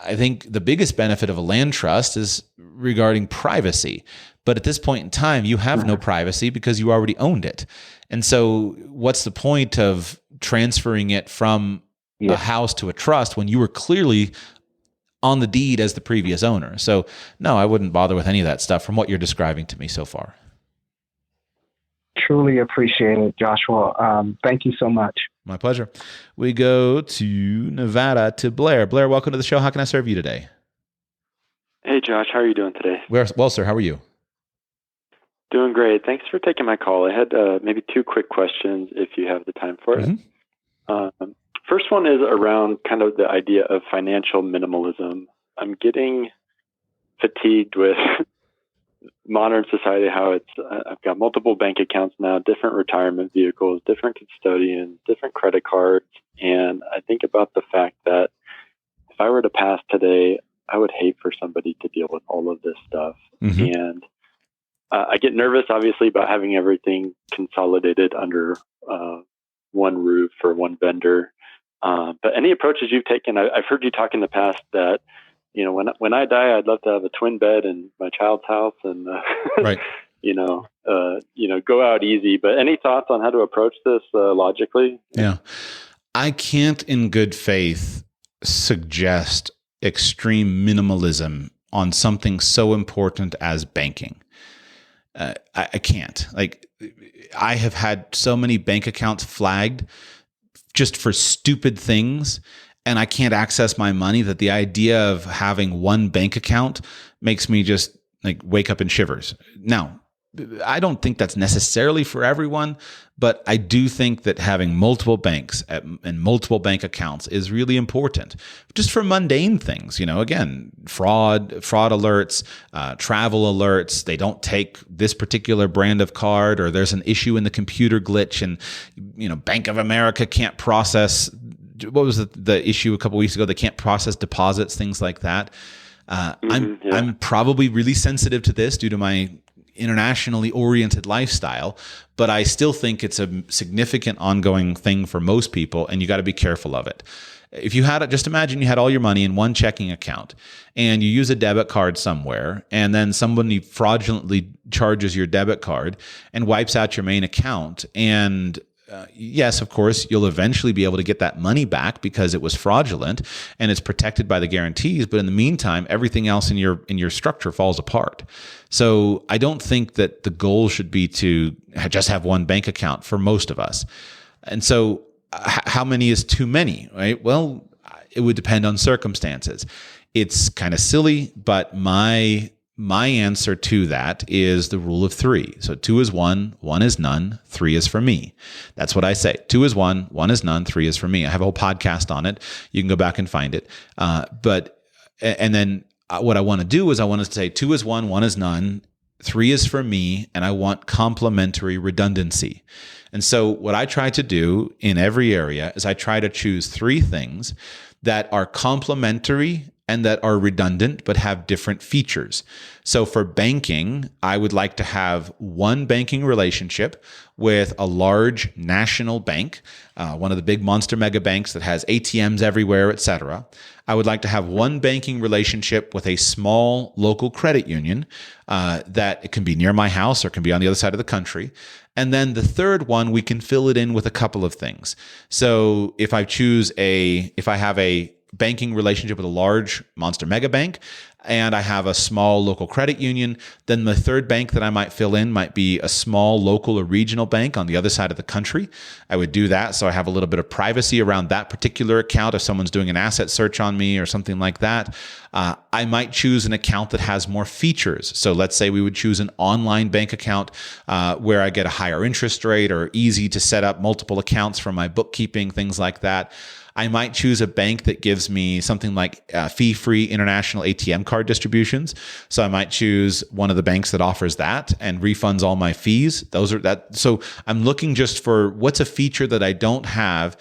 I think the biggest benefit of a land trust is regarding privacy. But at this point in time, you have no privacy because you already owned it. And so what's the point of transferring it from a house to a trust when you were clearly on the deed as the previous owner? So no, I wouldn't bother with any of that stuff from what you're describing to me so far. Truly appreciate it, Joshua. Thank you so much. My pleasure. We go to Nevada to Blair. Blair, welcome to the show. How can I serve you today? Hey, Josh. How are you doing today? Well, sir, how are you? Doing great. Thanks for taking my call. I had maybe two quick questions if you have the time for it. First one is around kind of the idea of financial minimalism. I'm getting fatigued with modern society, how I've got multiple bank accounts now, different retirement vehicles, different custodians, different credit cards. And I think about the fact that if I were to pass today, I would hate for somebody to deal with all of this stuff. And I get nervous, obviously, about having everything consolidated under one roof or one vendor. But any approaches you've taken, I've heard you talk in the past that, when I die, I'd love to have a twin bed in my child's house and, right. Go out easy. But any thoughts on how to approach this logically? Yeah. I can't in good faith suggest extreme minimalism on something so important as banking. I can't. I have had so many bank accounts flagged just for stupid things, and I can't access my money, that the idea of having one bank account makes me just wake up in shivers. Now, I don't think that's necessarily for everyone, but I do think that having multiple banks and multiple bank accounts is really important, just for mundane things. Again, fraud alerts, travel alerts. They don't take this particular brand of card, or there's an issue in the computer glitch, and Bank of America can't process. What was the issue a couple weeks ago? They can't process deposits, things like that. I'm probably really sensitive to this due to my internationally oriented lifestyle, but I still think it's a significant ongoing thing for most people, and you got to be careful of it. If you had just imagine you had all your money in one checking account and you use a debit card somewhere, and then somebody fraudulently charges your debit card and wipes out your main account, and yes, of course, you'll eventually be able to get that money back because it was fraudulent and it's protected by the guarantees. But in the meantime, everything else in your structure falls apart. So I don't think that the goal should be to just have one bank account for most of us. And so how many is too many, right? Well, it would depend on circumstances. It's kind of silly, but my answer to that is the rule of 3. So 2 is 1, 1 is none, 3 is for me. That's what I say. 2 is 1, 1 is none, 3 is for me. I have a whole podcast on it. You can go back and find it. And then what I want to do is I want to say 2 is 1, 1 is none, 3 is for me, and I want complementary redundancy. And so what I try to do in every area is I try to choose 3 things that are complementary and that are redundant but have different features. So for banking, I would like to have one banking relationship with a large national bank, one of the big monster mega banks that has ATMs everywhere, et cetera. I would like to have one banking relationship with a small local credit union that it can be near my house or can be on the other side of the country. And then the third one, we can fill it in with a couple of things. So if I have a banking relationship with a large monster mega bank and I have a small local credit union, then the third bank that I might fill in might be a small local or regional bank on the other side of the country. I would do that so I have a little bit of privacy around that particular account if someone's doing an asset search on me or something like that. I might choose an account that has more features. So let's say we would choose an online bank account where I get a higher interest rate or easy to set up multiple accounts for my bookkeeping, things like that. I might choose a bank that gives me something like fee-free international ATM card distributions. So I might choose one of the banks that offers that and refunds all my fees. So I'm looking just for what's a feature that I don't have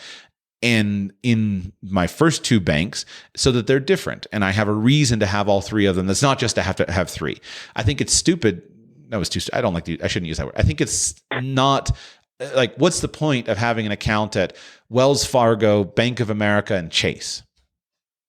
in my first 2 banks so that they're different. And I have a reason to have all 3 of them. That's not just to have 3. I think it's stupid. That was too stupid. I shouldn't use that word. I think it's not. Like, what's the point of having an account at Wells Fargo, Bank of America, and Chase?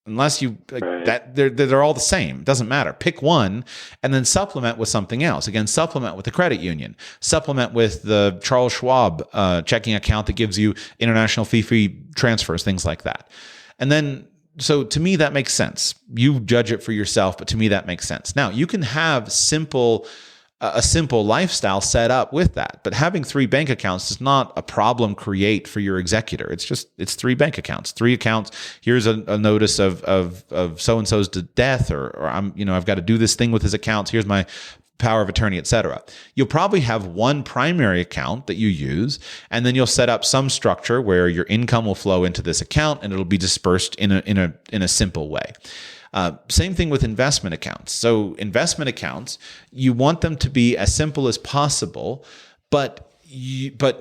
Unless you right. that they're all the same. It doesn't matter. Pick one and then supplement with something else. Again, supplement with the credit union. Supplement with the Charles Schwab checking account that gives you international fee-free transfers, things like that. And then, so to me, that makes sense. You judge it for yourself, but to me, that makes sense. Now, you can have a simple lifestyle set up with that. But having 3 bank accounts does not a problem create for your executor. It's 3 bank accounts, 3 accounts. Here's a notice of so-and-so's death, or I've got to do this thing with his accounts. Here's my power of attorney, et cetera. You'll probably have one primary account that you use, and then you'll set up some structure where your income will flow into this account and it'll be dispersed in a simple way. Same thing with investment accounts. So investment accounts, you want them to be as simple as possible, but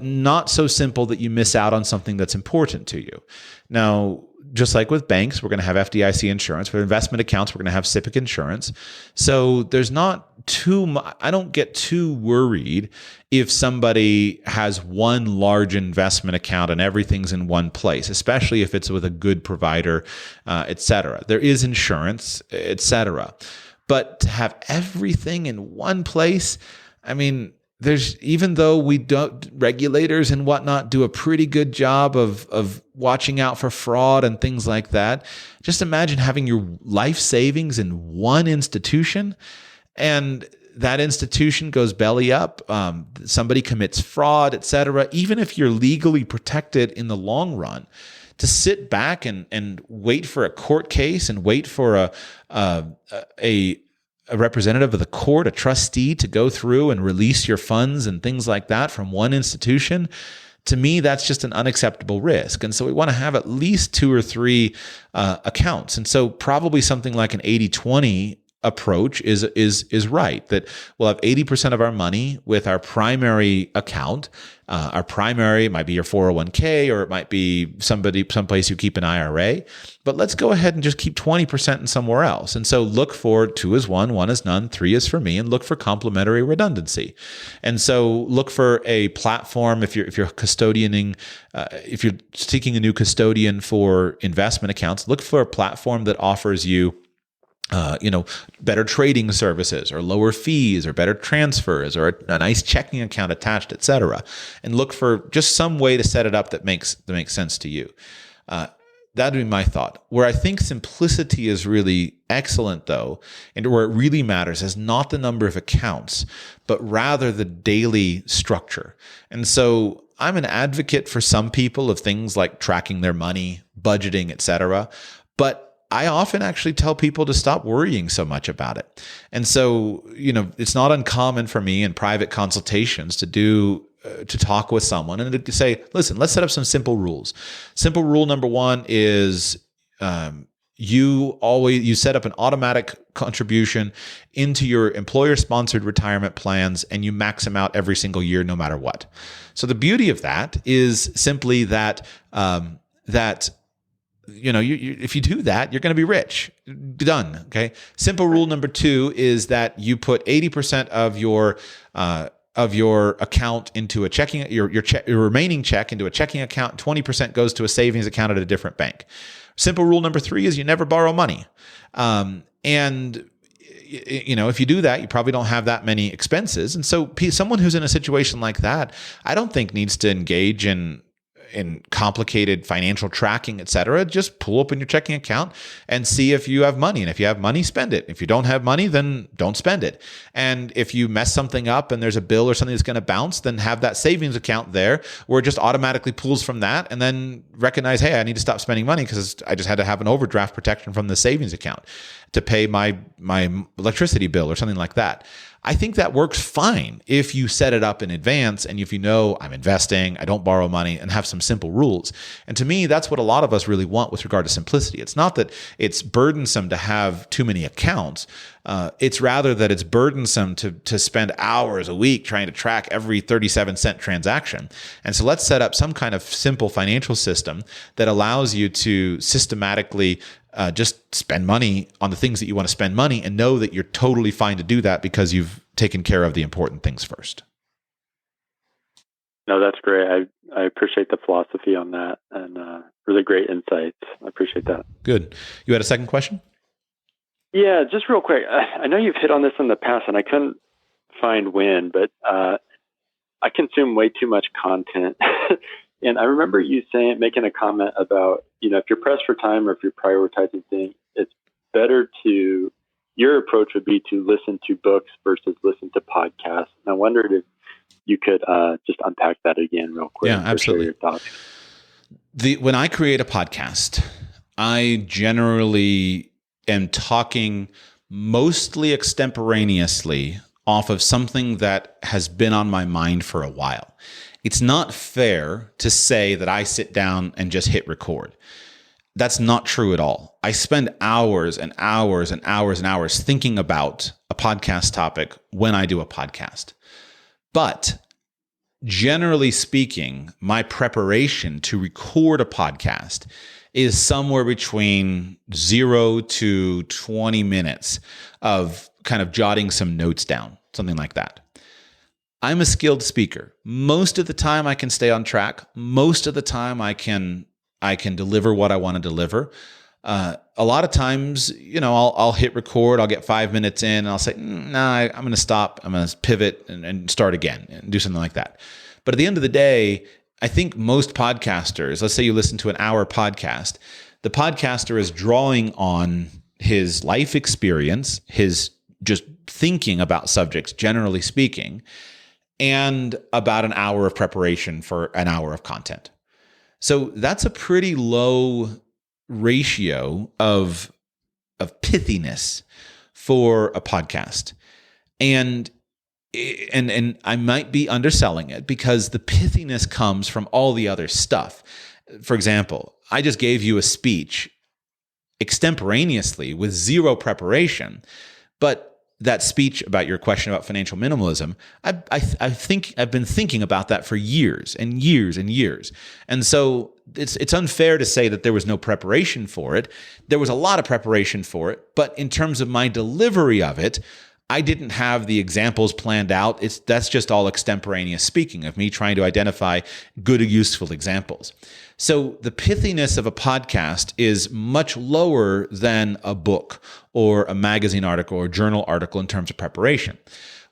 not so simple that you miss out on something that's important to you. Now, just like with banks, we're going to have FDIC insurance. For investment accounts, we're going to have SIPC insurance. So there's not too much. I don't get too worried if somebody has one large investment account and everything's in one place, especially if it's with a good provider, et cetera. There is insurance, et cetera. But to have everything in one place, I mean, even though regulators and whatnot do a pretty good job of watching out for fraud and things like that, just imagine having your life savings in one institution and that institution goes belly up, somebody commits fraud, et cetera. Even if you're legally protected in the long run, to sit back and wait for a court case and wait for a a representative of the court, a trustee, to go through and release your funds and things like that from one institution, to me, that's just an unacceptable risk. And so we want to have at least 2 or 3 accounts. And so probably something like an 80-20 approach is right, that we'll have 80% of our money with our primary account. Our primary might be your 401k, or it might be someplace you keep an IRA, but let's go ahead and just keep 20% in somewhere else. And so look for 2 is 1, 1 is none, 3 is for me, and look for complementary redundancy. And so look for a platform if you're custodianing, if you're seeking a new custodian for investment accounts, look for a platform that offers you better trading services or lower fees or better transfers or a nice checking account attached, et cetera. And look for just some way to set it up that makes sense to you. That'd be my thought. Where I think simplicity is really excellent, though, and where it really matters is not the number of accounts, but rather the daily structure. And so I'm an advocate for some people of things like tracking their money, budgeting, et cetera. But I often actually tell people to stop worrying so much about it. And so, it's not uncommon for me in private consultations to talk with someone and to say, listen, let's set up some simple rules. Simple rule number 1 is you set up an automatic contribution into your employer-sponsored retirement plans, and you max them out every single year, no matter what. So the beauty of that is simply that if you do that, you're going to be rich. Done. Okay. Simple rule number 2 is that you put 80% of your account into a checking, your remaining check into a checking account. 20% goes to a savings account at a different bank. Simple rule number 3 is you never borrow money. If you do that, you probably don't have that many expenses. And so someone who's in a situation like that, I don't think needs to engage in complicated financial tracking, et cetera. Just pull open your checking account and see if you have money. And if you have money, spend it. If you don't have money, then don't spend it. And if you mess something up and there's a bill or something that's going to bounce, then have that savings account there where it just automatically pulls from that, and then recognize, hey, I need to stop spending money because I just had to have an overdraft protection from the savings account to pay my electricity bill or something like that. I think that works fine if you set it up in advance and if you know I'm investing, I don't borrow money, and have some simple rules. And to me, that's what a lot of us really want with regard to simplicity. It's not that it's burdensome to have too many accounts. It's rather that it's burdensome to spend hours a week trying to track every 37-cent transaction. And so let's set up some kind of simple financial system that allows you to systematically just spend money on the things that you want to spend money, and know that you're totally fine to do that because you've taken care of the important things first. No, that's great. I appreciate the philosophy on that, and really great insights. I appreciate that. Good. You had a second question? Yeah, just real quick. I know you've hit on this in the past, and I couldn't find when, but I consume way too much content. And I remember you making a comment about, if you're pressed for time or if you're prioritizing things, it's better your approach would be to listen to books versus listen to podcasts. And I wondered if you could just unpack that again real quick. Yeah, absolutely. Your thoughts. When I create a podcast, I generally am talking mostly extemporaneously off of something that has been on my mind for a while. It's not fair to say that I sit down and just hit record. That's not true at all. I spend hours and hours and hours and hours thinking about a podcast topic when I do a podcast. But generally speaking, my preparation to record a podcast is somewhere between 0 to 20 minutes of kind of jotting some notes down, something like that. I'm a skilled speaker. Most of the time I can stay on track. Most of the time I can deliver what I want to deliver. A lot of times, I'll hit record, I'll get 5 minutes in, and I'll say, I'm going to stop. I'm going to pivot and start again and do something like that. But at the end of the day, I think most podcasters, let's say you listen to an hour podcast, the podcaster is drawing on his life experience, his just thinking about subjects, generally speaking, and about an hour of preparation for an hour of content. So that's a pretty low ratio of pithiness for a podcast. And I might be underselling it because the pithiness comes from all the other stuff. For example, I just gave you a speech extemporaneously with zero preparation, but that speech about your question about financial minimalism, I think I've been thinking about that for years and years and years. And so it's unfair to say that there was no preparation for it. There was a lot of preparation for it, but in terms of my delivery of it, I didn't have the examples planned out. That's just all extemporaneous speaking of me trying to identify good, useful examples. So the pithiness of a podcast is much lower than a book or a magazine article or journal article in terms of preparation.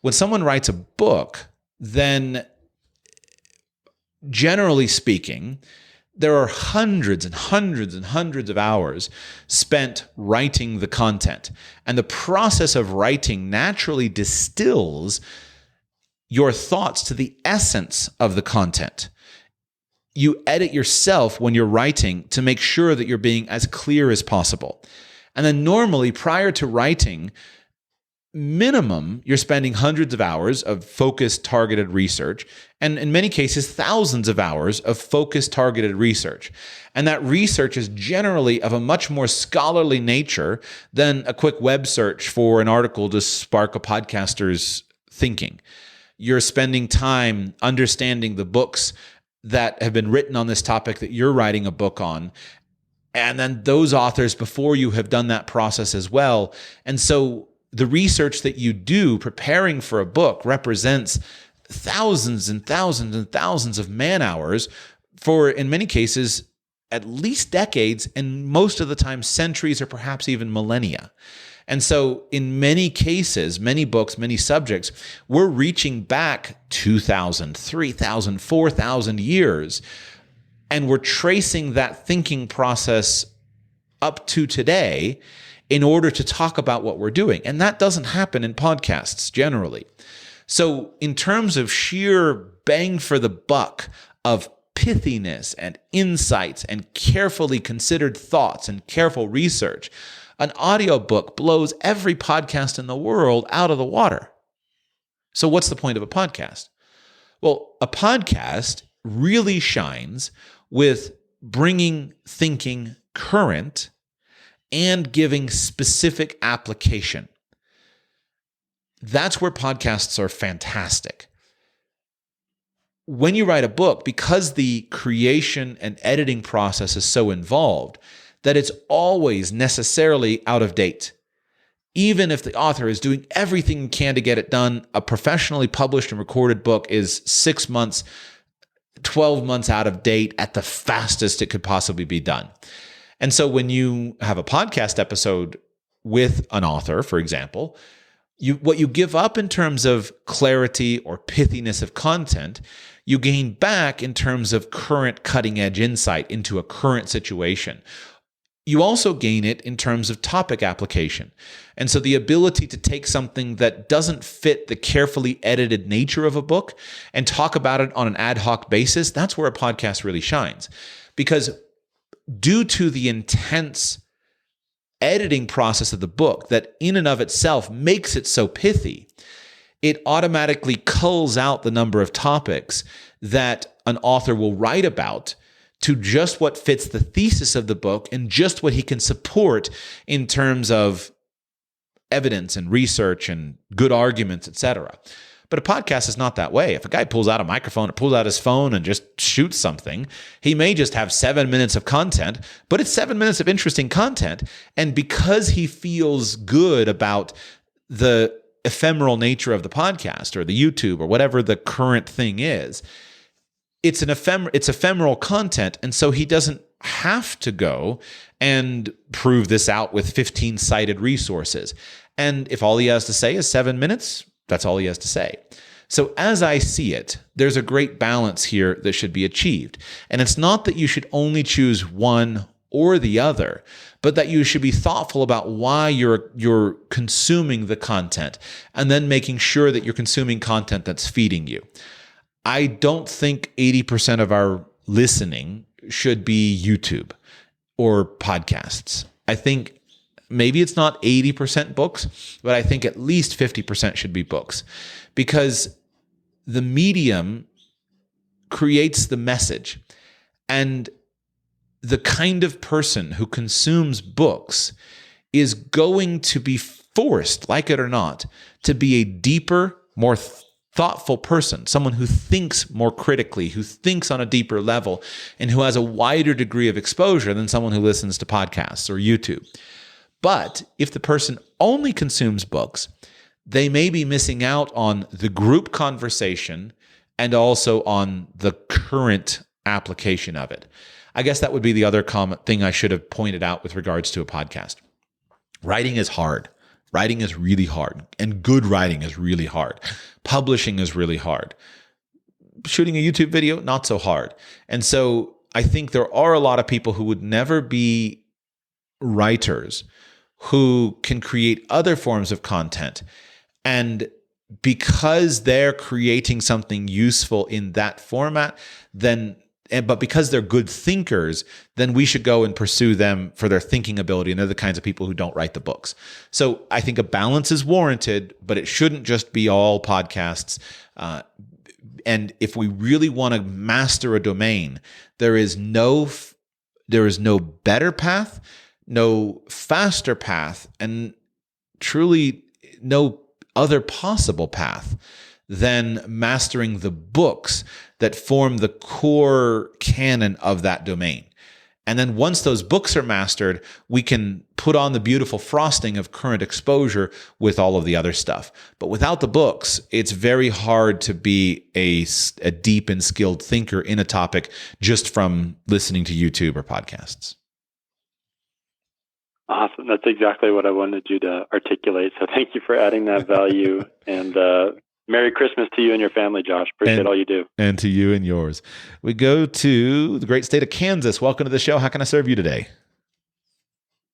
When someone writes a book, then generally speaking, there are hundreds and hundreds and hundreds of hours spent writing the content. And the process of writing naturally distills your thoughts to the essence of the content. You edit yourself when you're writing to make sure that you're being as clear as possible. And then normally, prior to writing, minimum, you're spending hundreds of hours of focused, targeted research, and in many cases, thousands of hours of focused, targeted research. And that research is generally of a much more scholarly nature than a quick web search for an article to spark a podcaster's thinking. You're spending time understanding the books that have been written on this topic that you're writing a book on, and then those authors before you have done that process as well. And so the research that you do preparing for a book represents thousands and thousands and thousands of man hours for, in many cases, at least decades, and most of the time centuries or perhaps even millennia. And so in many cases, many books, many subjects, we're reaching back 2,000, 3,000, 4,000 years, and we're tracing that thinking process up to today in order to talk about what we're doing. And that doesn't happen in podcasts generally. So in terms of sheer bang for the buck of pithiness and insights and carefully considered thoughts and careful research, an audiobook blows every podcast in the world out of the water. So what's the point of a podcast? Well, a podcast really shines with bringing thinking current and giving specific application. That's where podcasts are fantastic. When you write a book, because the creation and editing process is so involved, that it's always necessarily out of date. Even if the author is doing everything he can to get it done, a professionally published and recorded book is 6 months, 12 months out of date at the fastest it could possibly be done. And so when you have a podcast episode with an author, for example, what you give up in terms of clarity or pithiness of content, you gain back in terms of current cutting-edge insight into a current situation. You also gain it in terms of topic application. And so the ability to take something that doesn't fit the carefully edited nature of a book and talk about it on an ad hoc basis, that's where a podcast really shines. Because due to the intense editing process of the book that in and of itself makes it so pithy, it automatically culls out the number of topics that an author will write about to just what fits the thesis of the book and just what he can support in terms of evidence and research and good arguments, etc. But a podcast is not that way. If a guy pulls out a microphone or pulls out his phone and just shoots something, he may just have 7 minutes of content, but it's 7 minutes of interesting content. And because he feels good about the ephemeral nature of the podcast or the YouTube or whatever the current thing is, it's ephemeral content, and so he doesn't have to go and prove this out with 15 cited resources. And if all he has to say is 7 minutes, that's all he has to say. So as I see it, there's a great balance here that should be achieved. And it's not that you should only choose one or the other, but that you should be thoughtful about why you're consuming the content and then making sure that you're consuming content that's feeding you. I don't think 80% of our listening should be YouTube or podcasts. I think Maybe it's not 80% books, but I think at least 50% should be books, because the medium creates the message. And the kind of person who consumes books is going to be forced, like it or not, to be a deeper, more thoughtful person, someone who thinks more critically, who thinks on a deeper level, and who has a wider degree of exposure than someone who listens to podcasts or YouTube. But if the person only consumes books, they may be missing out on the group conversation and also on the current application of it. I guess that would be the other common thing I should have pointed out with regards to a podcast. Writing is hard. Writing is really hard, and good writing is really hard. Publishing is really hard. Shooting a YouTube video, not so hard. And so I think there are a lot of people who would never be writers who can create other forms of content. And because they're creating something useful in that format, but because they're good thinkers, then we should go and pursue them for their thinking ability. And they're the kinds of people who don't write the books. So I think a balance is warranted, but it shouldn't just be all podcasts. And if we really want to master a domain, there is no better path, no faster path, and truly no other possible path than mastering the books that form the core canon of that domain. And then once those books are mastered, we can put on the beautiful frosting of current exposure with all of the other stuff. But without the books, it's very hard to be a deep and skilled thinker in a topic just from listening to YouTube or podcasts. Awesome. That's exactly what I wanted you to articulate. So thank you for adding that value. And Merry Christmas to you and your family, Josh. Appreciate all you do. And to you and yours. We go to the great state of Kansas. Welcome to the show. How can I serve you today?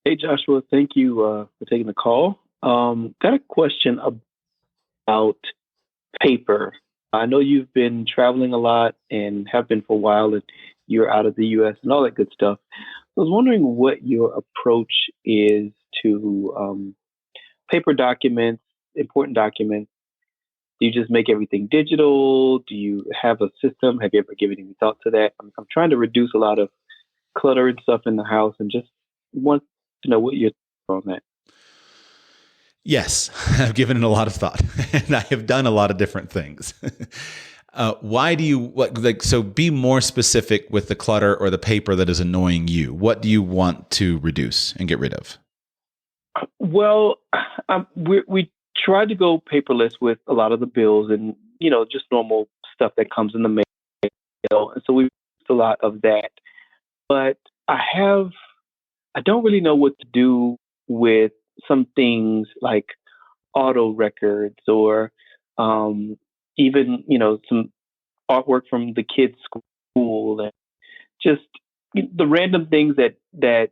Hey, Joshua. Thank you for taking the call. Got a question about paper. I know you've been traveling a lot and have been for a while, and you're out of the U.S. and all that good stuff. I was wondering what your approach is to paper documents, important documents. Do you just make everything digital? Do you have a system? Have you ever given any thought to that? I'm trying to reduce a lot of clutter and stuff in the house, and just want to know what your thoughts on that. Yes, I've given it a lot of thought, and I have done a lot of different things. Why do you so be more specific with the clutter or the paper that is annoying you? What do you want to reduce and get rid of? Well, we tried to go paperless with a lot of the bills and, just normal stuff that comes in the mail. And so we used a lot of that. But I don't really know what to do with some things like auto records or even, some artwork from the kids' school and just the random things that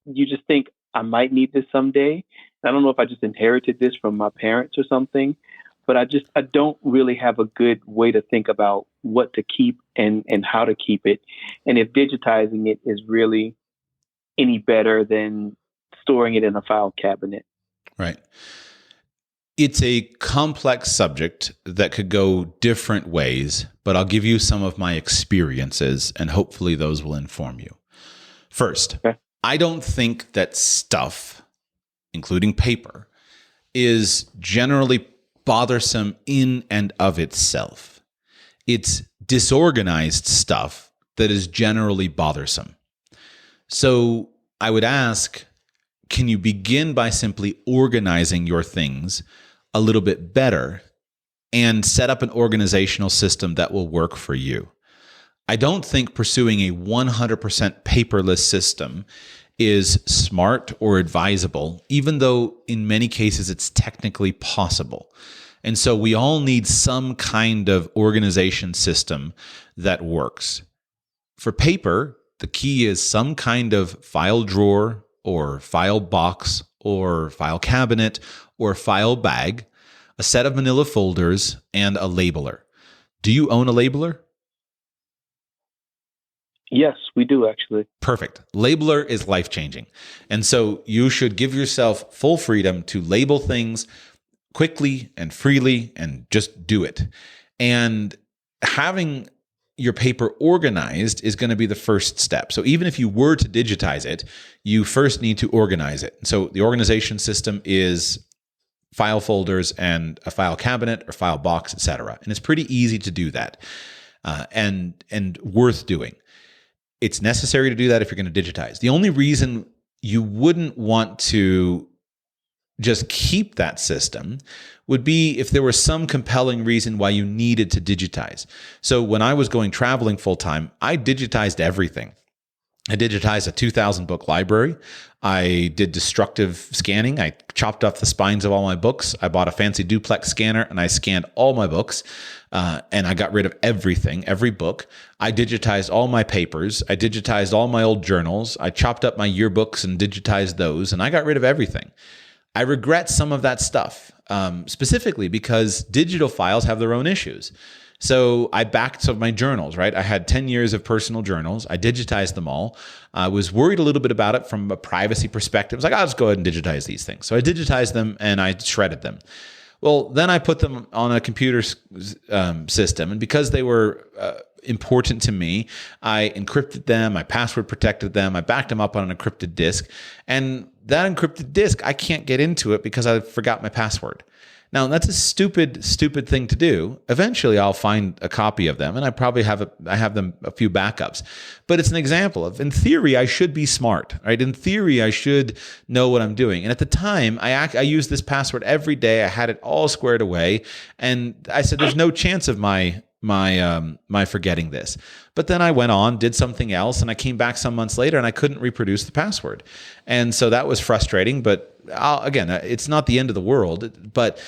you just think, I might need this someday. I don't know if I just inherited this from my parents or something, but I don't really have a good way to think about what to keep and how to keep it. And if digitizing it is really any better than storing it in a file cabinet. Right. It's a complex subject that could go different ways, but I'll give you some of my experiences and hopefully those will inform you. First, okay. I don't think that stuff, including paper, is generally bothersome in and of itself. It's disorganized stuff that is generally bothersome. So I would ask, can you begin by simply organizing your things a little bit better and set up an organizational system that will work for you? I don't think pursuing a 100% paperless system is smart or advisable, even though in many cases it's technically possible. And so we all need some kind of organization system that works. For paper, the key is some kind of file drawer or file box or file cabinet or file bag, a set of manila folders, and a labeler. Do you own a labeler? Yes, we do actually. Perfect. Labeler is life-changing. And so you should give yourself full freedom to label things quickly and freely and just do it. And having your paper organized is going to be the first step. So even if you were to digitize it, you first need to organize it. So the organization system is file folders and a file cabinet or file box, etc. And it's pretty easy to do that, and worth doing. It's necessary to do that if you're going to digitize. The only reason you wouldn't want to just keep that system would be if there was some compelling reason why you needed to digitize. So when I was going traveling full time, I digitized everything. I digitized a 2,000 book library. I did destructive scanning. I chopped off the spines of all my books. I bought a fancy duplex scanner and I scanned all my books. And I got rid of everything, every book. I digitized all my papers. I digitized all my old journals. I chopped up my yearbooks and digitized those. And I got rid of everything. I regret some of that stuff, specifically because digital files have their own issues. So I backed some of my journals, right? I had 10 years of personal journals. I digitized them all. I was worried a little bit about it from a privacy perspective. I was like, I'll just go ahead and digitize these things. So I digitized them and I shredded them. Well, then I put them on a computer system. And because they were important to me, I encrypted them, I password protected them, I backed them up on an encrypted disk. And that encrypted disk, I can't get into it because I forgot my password. Now, that's a stupid thing to do. Eventually, I'll find a copy of them, and I probably have a few backups. But it's an example of, in theory, I should be smart, right? In theory, I should know what I'm doing. And at the time, I used this password every day. I had it all squared away, and I said, "There's no chance of my forgetting this." But then I went on, did something else, and I came back some months later, and I couldn't reproduce the password, and so that was frustrating. But again, it's not the end of the world, but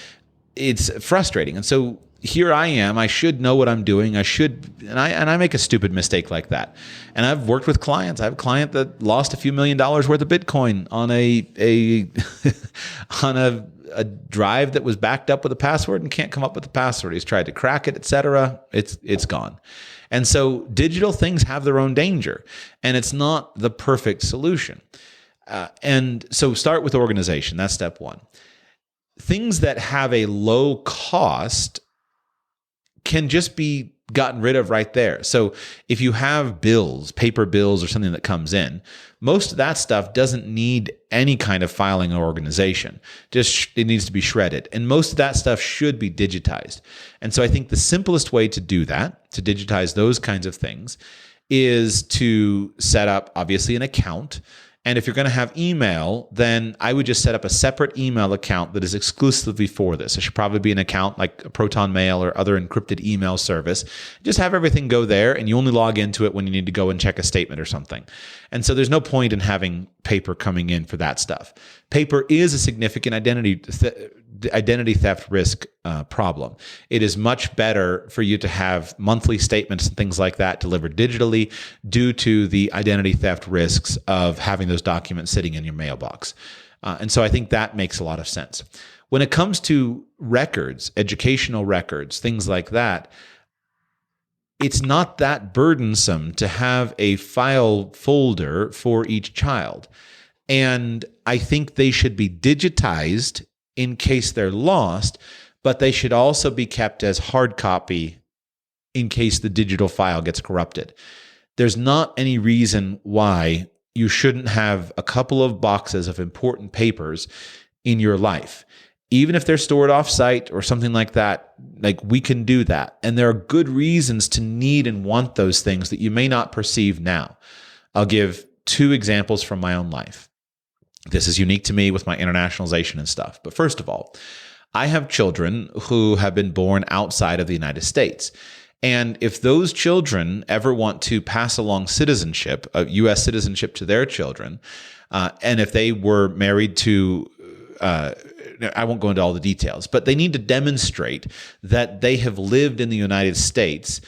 it's frustrating. And so here I am. I should know what I'm doing. And I make a stupid mistake like that. And I've worked with clients. I have a client that lost a few $1 million worth of Bitcoin on a on a drive that was backed up with a password and can't come up with the password. He's tried to crack it, etc. It's gone. And so digital things have their own danger, and it's not the perfect solution. And so start with organization. That's step one. Things that have a low cost can just be gotten rid of right there. So if you have bills, paper bills or something that comes in, most of that stuff doesn't need any kind of filing or organization. Just it needs to be shredded. And most of that stuff should be digitized. And so I think the simplest way to do that, to digitize those kinds of things, is to set up, obviously, an account. And if you're going to have email, then I would just set up a separate email account that is exclusively for this. It should probably be an account like a Proton Mail or other encrypted email service. Just have everything go there, and you only log into it when you need to go and check a statement or something. And so there's no point in having paper coming in for that stuff. Paper is a significant identity theft risk problem. It is much better for you to have monthly statements and things like that delivered digitally due to the identity theft risks of having those documents sitting in your mailbox. And so I think that makes a lot of sense. When it comes to records, educational records, things like that, it's not that burdensome to have a file folder for each child. And I think they should be digitized in case they're lost, but they should also be kept as hard copy in case the digital file gets corrupted. There's not any reason why you shouldn't have a couple of boxes of important papers in your life. Even if they're stored off-site or something like that, like we can do that. And there are good reasons to need and want those things that you may not perceive now. I'll give 2 examples from my own life. This is unique to me with my internationalization and stuff. But first of all, I have children who have been born outside of the United States. And if those children ever want to pass along citizenship, U.S. citizenship to their children, and if they were married to, I won't go into all the details, but they need to demonstrate that they have lived in the United States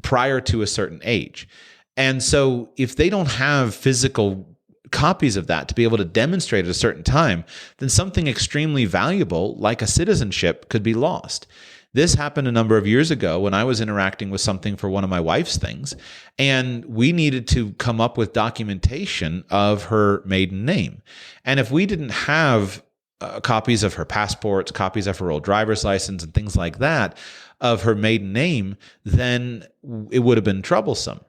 prior to a certain age. And so if they don't have physical copies of that to be able to demonstrate at a certain time, then something extremely valuable like a citizenship could be lost. This happened a number of years ago when I was interacting with something for one of my wife's things, and we needed to come up with documentation of her maiden name. And if we didn't have copies of her passports, copies of her old driver's license, and things like that of her maiden name, then it would have been troublesome.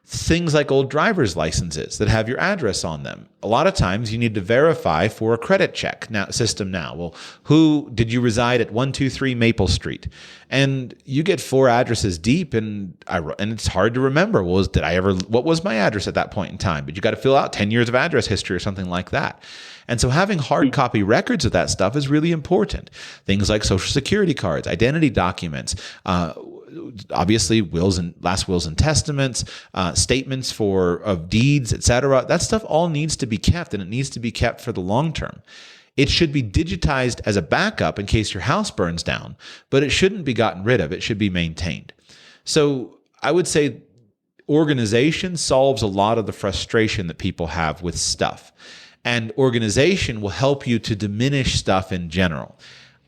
Things like old driver's licenses that have your address on them. A lot of times you need to verify for a credit check system now. Well, who did you reside at 123 Maple Street? And you get 4 addresses deep, and it's hard to remember. What was my address at that point in time? But you got to fill out 10 years of address history or something like that. And so having hard copy records of that stuff is really important. Things like Social Security cards, identity documents, obviously last wills and testaments, statements of deeds, etc. That stuff all needs to be kept, and it needs to be kept for the long term. It should be digitized as a backup in case your house burns down, but it shouldn't be gotten rid of. It should be maintained. So I would say organization solves a lot of the frustration that people have with stuff. And organization will help you to diminish stuff in general.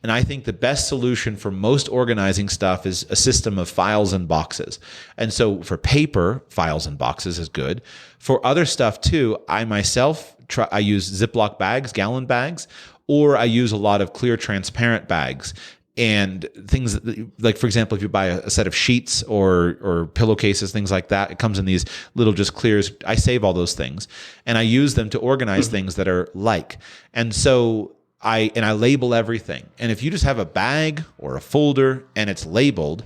And I think the best solution for most organizing stuff is a system of files and boxes. And so for paper, files and boxes is good. For other stuff too, I myself I use Ziploc bags, gallon bags, or I use a lot of clear transparent bags. And things like, for example, if you buy a set of sheets or pillowcases, things like that, it comes in these little just clears. I save all those things, and I use them to organize things that are like. And so I label everything. And if you just have a bag or a folder and it's labeled,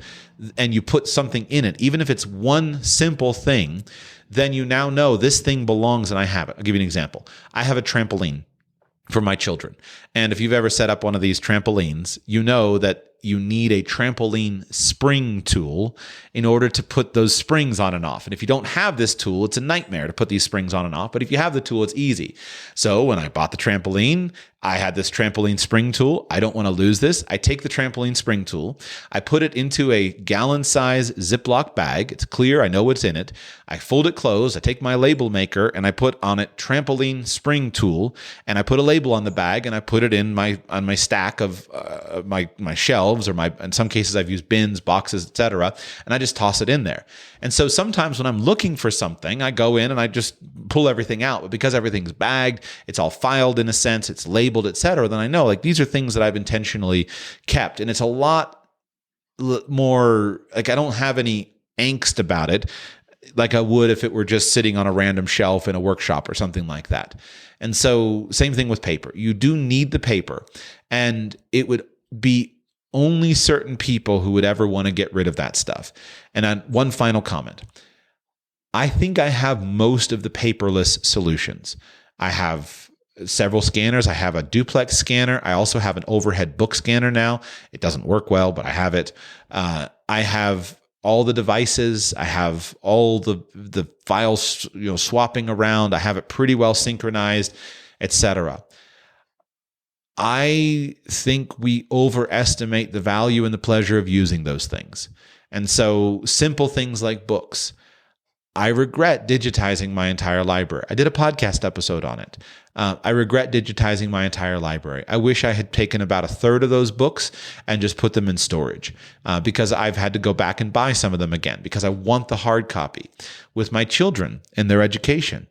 and you put something in it, even if it's one simple thing, then you now know this thing belongs and I have it. I'll give you an example. I have a trampoline for my children. And if you've ever set up one of these trampolines, you know that you need a trampoline spring tool in order to put those springs on and off. And if you don't have this tool, it's a nightmare to put these springs on and off. But if you have the tool, it's easy. So when I bought the trampoline, I had this trampoline spring tool. I don't want to lose this. I take the trampoline spring tool. I put it into a gallon size Ziploc bag. It's clear. I know what's in it. I fold it closed. I take my label maker and I put on it trampoline spring tool, and I put a label on the bag, and I put it in on my stack of my shelves, or in some cases I've used bins, boxes, etc. And I just toss it in there. And so sometimes when I'm looking for something, I go in and I just pull everything out. But because everything's bagged, it's all filed in a sense, it's labeled, etc., then I know like these are things that I've intentionally kept. And it's a lot more like I don't have any angst about it like I would if it were just sitting on a random shelf in a workshop or something like that. And so same thing with paper. You do need the paper, and it would be only certain people who would ever want to get rid of that stuff. And then one final comment. I think I have most of the paperless solutions. I have several scanners. I have a duplex scanner. I also have an overhead book scanner now. It doesn't work well, but I have it. I have all the devices. I have all the files, swapping around. I have it pretty well synchronized, etc. I think we overestimate the value and the pleasure of using those things. And so simple things like books. I regret digitizing my entire library. I did a podcast episode on it. I regret digitizing my entire library. I wish I had taken about a third of those books and just put them in storage because I've had to go back and buy some of them again because I want the hard copy. With my children and their education,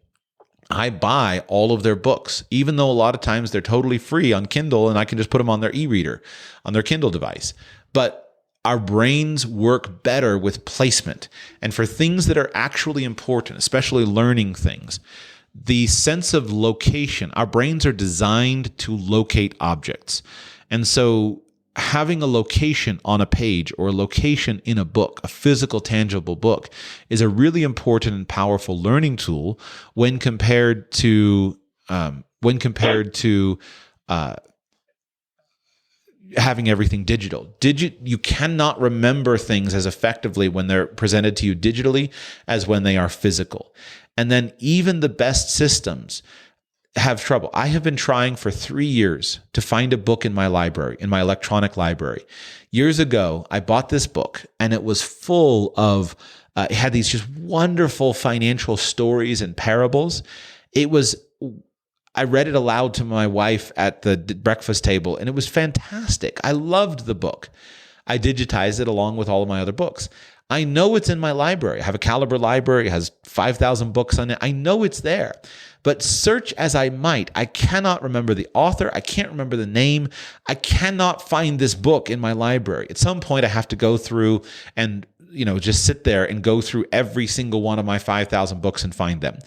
I buy all of their books, even though a lot of times they're totally free on Kindle and I can just put them on their e-reader, on their Kindle device. But our brains work better with placement. And for things that are actually important, especially learning things, the sense of location, our brains are designed to locate objects. And so having a location on a page or a location in a book, a physical, tangible book, is a really important and powerful learning tool when compared to having everything digital. You cannot remember things as effectively when they're presented to you digitally as when they are physical. And then even the best systems have trouble. I have been trying for 3 years to find a book in my library, in my electronic library. Years ago, I bought this book and it was full of, it had these just wonderful financial stories and parables. I read it aloud to my wife at the breakfast table, and it was fantastic. I loved the book. I digitized it along with all of my other books. I know it's in my library. I have a Caliber library. It has 5,000 books on it. I know it's there. But search as I might, I cannot remember the author. I can't remember the name. I cannot find this book in my library. At some point, I have to go through and just sit there and go through every single one of my 5,000 books and find them.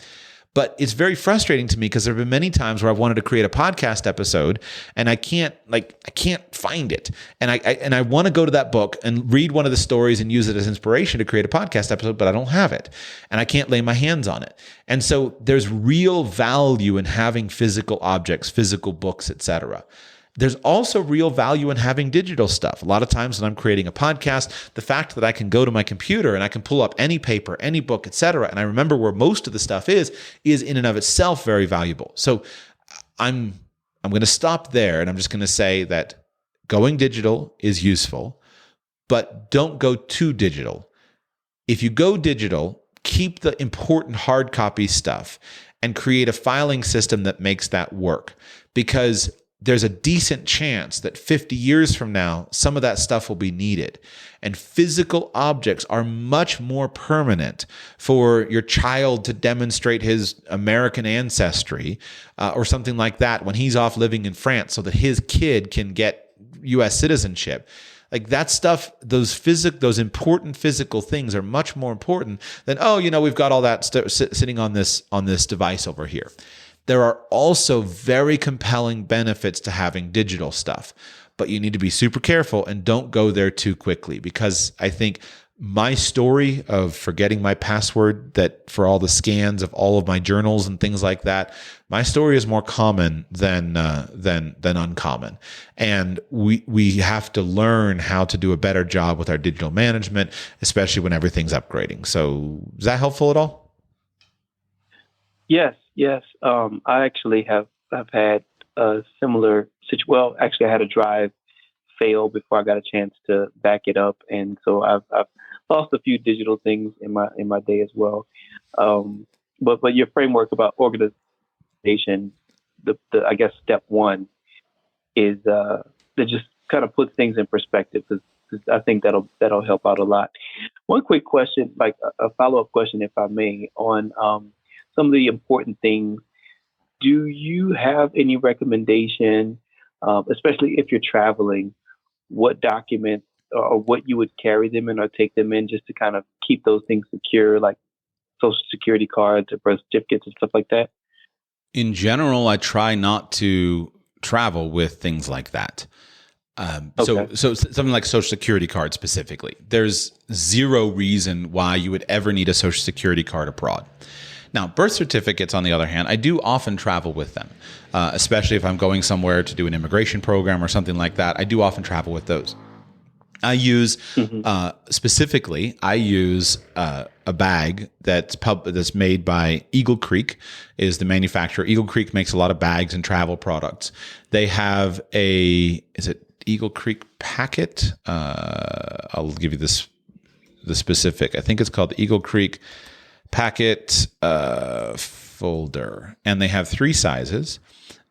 But it's very frustrating to me because there have been many times where I've wanted to create a podcast episode and I can't find it. And I want to go to that book and read one of the stories and use it as inspiration to create a podcast episode, but I don't have it. And I can't lay my hands on it. And so there's real value in having physical objects, physical books, etc. There's also real value in having digital stuff. A lot of times when I'm creating a podcast, the fact that I can go to my computer and I can pull up any paper, any book, etc., and I remember where most of the stuff is in and of itself very valuable. So I'm going to stop there, and I'm just going to say that going digital is useful, but don't go too digital. If you go digital, keep the important hard copy stuff and create a filing system that makes that work, because there's a decent chance that 50 years from now, some of that stuff will be needed. And physical objects are much more permanent for your child to demonstrate his American ancestry or something like that when he's off living in France so that his kid can get U.S. citizenship. Like that stuff, those important physical things are much more important than, we've got all that sitting on this device over here. There are also very compelling benefits to having digital stuff, but you need to be super careful and don't go there too quickly, because I think my story of forgetting my password that for all the scans of all of my journals and things like that, my story is more common than uncommon. And we have to learn how to do a better job with our digital management, especially when everything's upgrading. So is that helpful at all? Yes. I actually have had a similar situation. Well, actually, I had a drive fail before I got a chance to back it up, and so I've lost a few digital things in my day as well. But your framework about organization, the I guess step one is that just kind of puts things in perspective, because I think that'll help out a lot. One quick question, like a follow-up question, if I may, on some of the important things. Do you have any recommendation, especially if you're traveling, what documents or what you would carry them in or take them in just to kind of keep those things secure, like Social Security cards or birth certificates and stuff like that? In general, I try not to travel with things like that. So something like Social Security card specifically, there's zero reason why you would ever need a Social Security card abroad. Now, birth certificates, on the other hand, I do often travel with them, especially if I'm going somewhere to do an immigration program or something like that. I do often travel with those. I use, specifically, a bag that's made by Eagle Creek, is the manufacturer. Eagle Creek makes a lot of bags and travel products. They have is it Eagle Creek Packet? I'll give you the specific. I think it's called Eagle Creek Packet folder, and they have 3 sizes.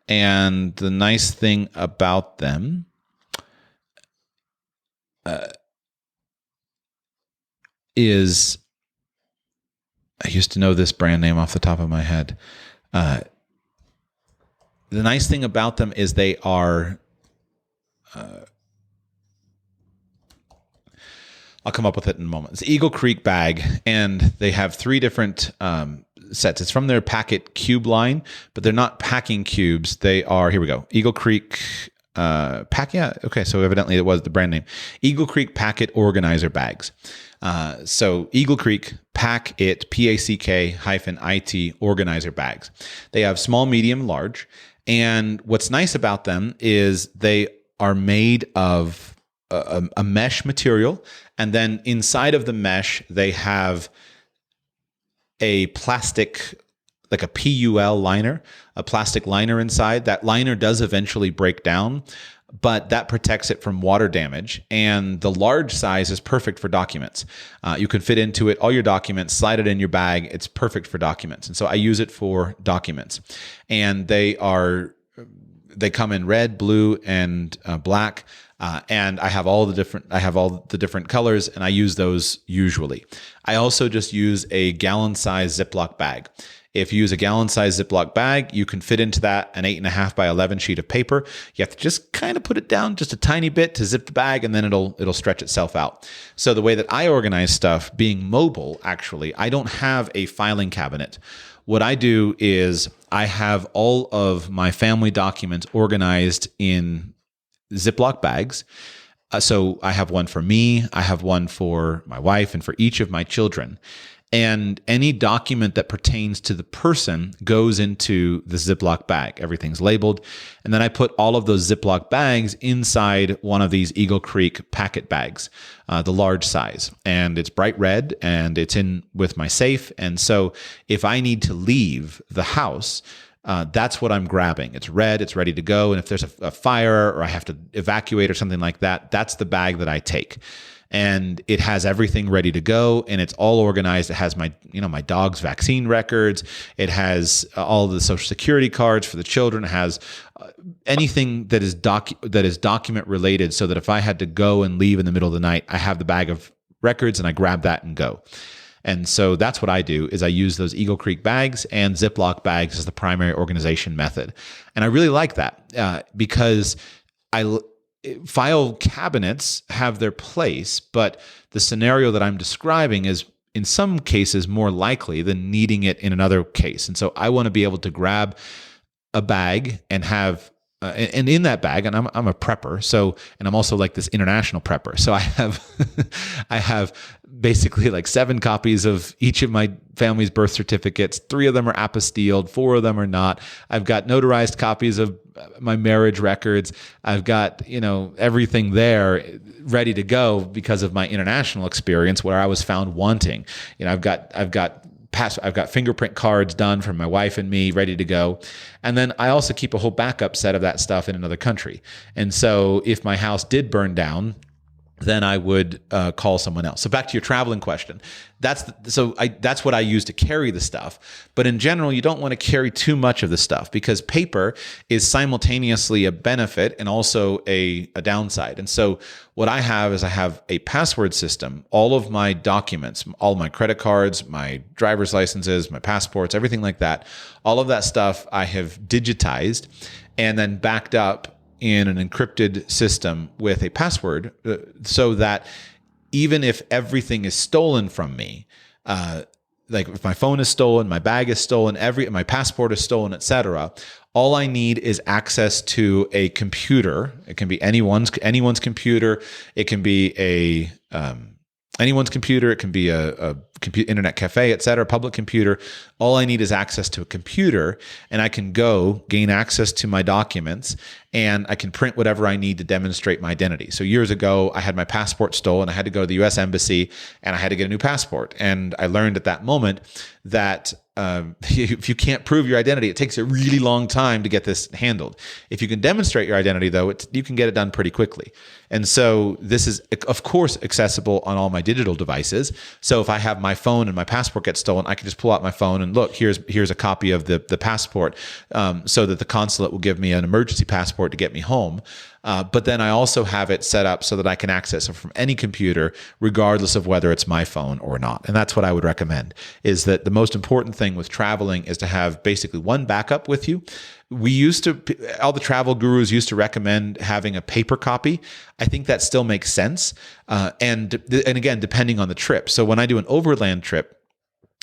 And the nice thing about them is, I used to know this brand name off the top of my head. The nice thing about them is they are I'll come up with it in a moment. It's Eagle Creek bag, and they have 3 different sets. It's from their Packet Cube line, but they're not packing cubes. They are, here we go, Eagle Creek Pack. Yeah, okay, so evidently it was the brand name. Eagle Creek Packet Organizer bags. So Eagle Creek Pack It, PACK-IT Organizer bags. They have small, medium, large. And what's nice about them is they are made of a mesh material, and then inside of the mesh they have a plastic, like a PUL liner, a plastic liner inside. That liner does eventually break down, but that protects it from water damage. And the large size is perfect for documents. You can fit into it all your documents, slide it in your bag. It's perfect for documents. And so I use it for documents. And they come in red, blue, and black. and I have all the different colors, and I use those usually. I also just use a gallon-size Ziploc bag. If you use a gallon-sized Ziploc bag, you can fit into that an 8.5 by 11 sheet of paper. You have to just kind of put it down just a tiny bit to zip the bag, and then it'll stretch itself out. So the way that I organize stuff, being mobile, actually, I don't have a filing cabinet. What I do is I have all of my family documents organized in Ziploc bags. So I have one for me, I have one for my wife, and for each of my children. And any document that pertains to the person goes into the Ziploc bag. Everything's labeled. And then I put all of those Ziploc bags inside one of these Eagle Creek packet bags, the large size. And it's bright red, and it's in with my safe. And so if I need to leave the house, that's what I'm grabbing. It's red, it's ready to go. And if there's a fire or I have to evacuate or something like that, that's the bag that I take. And it has everything ready to go, and it's all organized. It has my dog's vaccine records. It has all the Social Security cards for the children. It has anything that is document related, so that if I had to go and leave in the middle of the night, I have the bag of records and I grab that and go. And so that's what I do, is I use those Eagle Creek bags and Ziploc bags as the primary organization method. And I really like that because file cabinets have their place, but the scenario that I'm describing is in some cases more likely than needing it in another case. And so I want to be able to grab a bag and have and in that bag, and I'm a prepper, so, and I'm also like this international prepper. So I have basically like 7 copies of each of my family's birth certificates. 3 of them are apostilled, 4 of them are not. I've got notarized copies of my marriage records. I've got, everything there ready to go because of my international experience where I was found wanting. I've got fingerprint cards done for my wife and me, ready to go. And then I also keep a whole backup set of that stuff in another country. And so if my house did burn down, then I would call someone else. So back to your traveling question. That's what I use to carry the stuff. But in general, you don't want to carry too much of the stuff because paper is simultaneously a benefit and also a downside. And so what I have is I have a password system. All of my documents, all my credit cards, my driver's licenses, my passports, everything like that, all of that stuff I have digitized and then backed up in an encrypted system with a password so that even if everything is stolen from me, like if my phone is stolen, my bag is stolen, my passport is stolen, etc., all I need is access to a computer. It can be anyone's computer. It can be anyone's computer. It can be a internet cafe, et cetera, public computer. All I need is access to a computer, and I can go gain access to my documents, and I can print whatever I need to demonstrate my identity. So years ago, I had my passport stolen. I had to go to the U.S. Embassy, and I had to get a new passport. And I learned at that moment that if you can't prove your identity, it takes a really long time to get this handled. If you can demonstrate your identity, though, you can get it done pretty quickly. And so this is, of course, accessible on all my digital devices. So if I have my phone and my passport gets stolen, I can just pull out my phone and look, here's a copy of the passport, so that the consulate will give me an emergency passport to get me home. But then I also have it set up so that I can access it from any computer, regardless of whether it's my phone or not. And that's what I would recommend, is that the most important thing with traveling is to have basically one backup with you. All the travel gurus used to recommend having a paper copy. I think that still makes sense. And again, depending on the trip. So when I do an overland trip,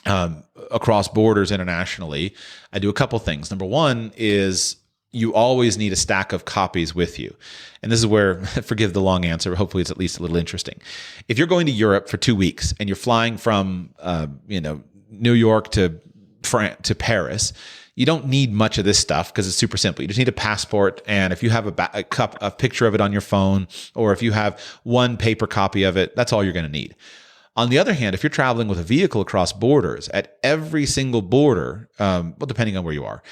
across borders internationally, I do a couple things. Number one is you always need a stack of copies with you. And this is where, forgive the long answer, hopefully it's at least a little interesting. If you're going to Europe for 2 weeks and you're flying from New York to Paris, you don't need much of this stuff because it's super simple. You just need a passport, and if you have a picture of it on your phone, or if you have one paper copy of it, that's all you're going to need. On the other hand, if you're traveling with a vehicle across borders, at every single border, depending on where you are,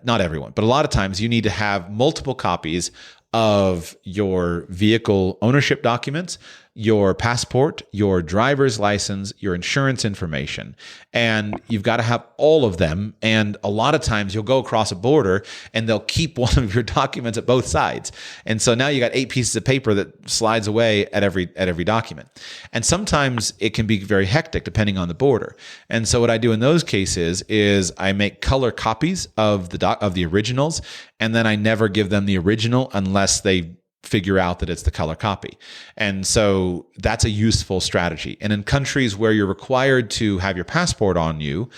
not everyone, but a lot of times you need to have multiple copies of your vehicle ownership documents, your passport, your driver's license, your insurance information. And you've got to have all of them. And a lot of times you'll go across a border and they'll keep one of your documents at both sides. And so now you got 8 pieces of paper that slides away at every document. And sometimes it can be very hectic depending on the border. And so what I do in those cases is I make color copies of the originals, and then I never give them the original unless they figure out that it's the color copy. And so that's a useful strategy. And in countries where you're required to have your passport on you,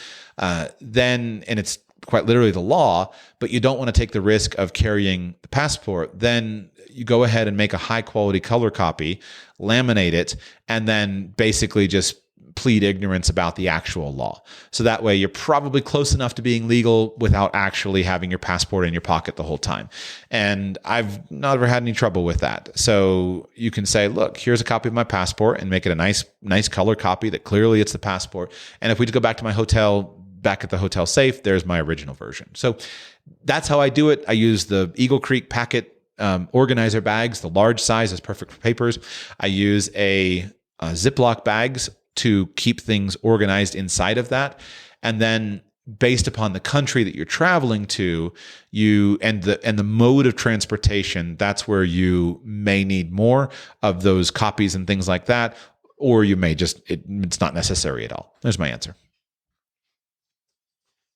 then, and it's quite literally the law, but you don't want to take the risk of carrying the passport, then you go ahead and make a high quality color copy, laminate it, and then basically just plead ignorance about the actual law. So that way you're probably close enough to being legal without actually having your passport in your pocket the whole time. And I've never had any trouble with that. So you can say, look, here's a copy of my passport, and make it a nice color copy that clearly it's the passport. And if we go back to my hotel, back at the hotel safe, there's my original version. So that's how I do it. I use the Eagle Creek packet organizer bags. The large size is perfect for papers. I use a Ziploc bags to keep things organized inside of that. And then based upon the country that you're traveling to, and the mode of transportation, that's where you may need more of those copies and things like that, or you may just, it's not necessary at all. There's my answer.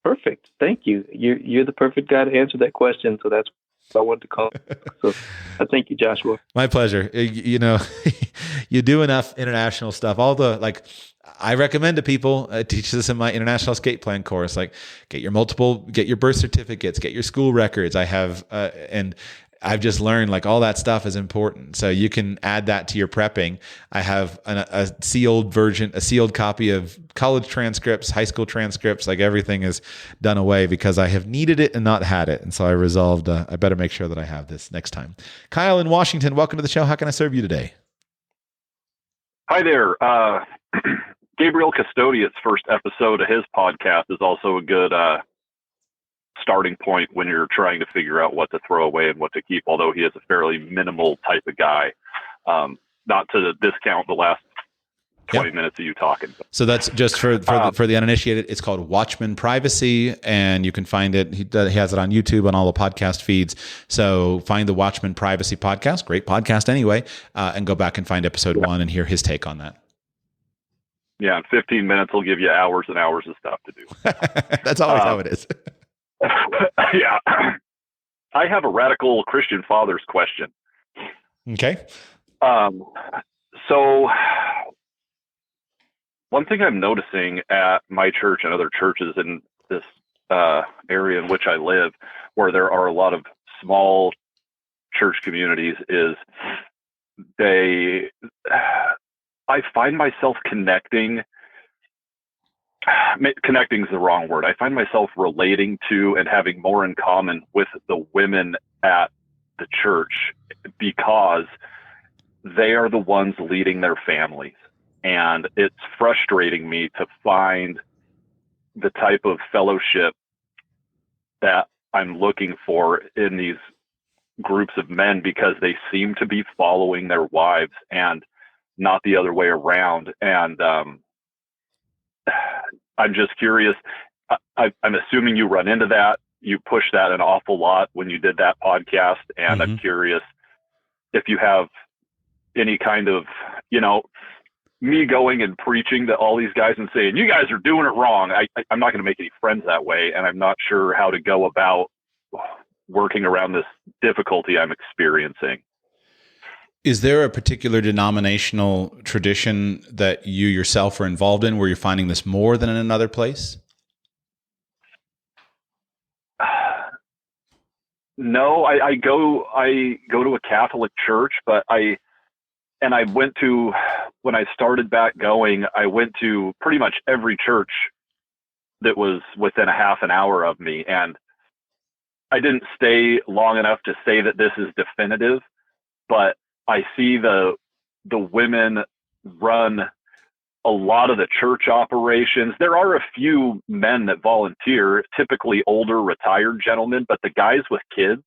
Perfect. Thank you. You're the perfect guy to answer that question. So that's what I wanted to call. So thank you, Joshua. My pleasure. You know, you do enough international stuff. I recommend to people, I teach this in my international escape plan course, like get your birth certificates, get your school records. I have, and I've just learned like all that stuff is important. So you can add that to your prepping. I have a sealed copy of college transcripts, high school transcripts, like everything is done away because I have needed it and not had it. And so I resolved, I better make sure that I have this next time. Kyle in Washington, welcome to the show. How can I serve you today? Hi there. Gabriel Custodia's first episode of his podcast is also a good starting point when you're trying to figure out what to throw away and what to keep, although he is a fairly minimal type of guy. Not to discount the last 20 minutes of you talking. So that's just for the uninitiated. It's called Watchman Privacy, and you can find it. He has it on YouTube on all the podcast feeds. So find the Watchman Privacy podcast. Great podcast anyway, and go back and find episode 1 and hear his take on that. Yeah, in 15 minutes, he'll give you hours and hours of stuff to do. That's always how it is. Yeah. I have a radical Christian father's question. Okay. So one thing I'm noticing at my church and other churches in this area in which I live, where there are a lot of small church communities, is I find myself connecting is the wrong word. I find myself relating to and having more in common with the women at the church because they are the ones leading their families. And it's frustrating me to find the type of fellowship that I'm looking for in these groups of men because they seem to be following their wives and not the other way around. And I'm just curious. I'm assuming you run into that. You push that an awful lot when you did that podcast. And I'm curious if you have any kind of, me going and preaching to all these guys and saying, you guys are doing it wrong. I'm not going to make any friends that way. And I'm not sure how to go about working around this difficulty I'm experiencing. Is there a particular denominational tradition that you yourself are involved in where you're finding this more than in another place? No, I go to a Catholic church, but I went to, when I started back going, I went to pretty much every church that was within a half an hour of me. And I didn't stay long enough to say that this is definitive, but I see the women run a lot of the church operations. There are a few men that volunteer, typically older retired gentlemen, but the guys with kids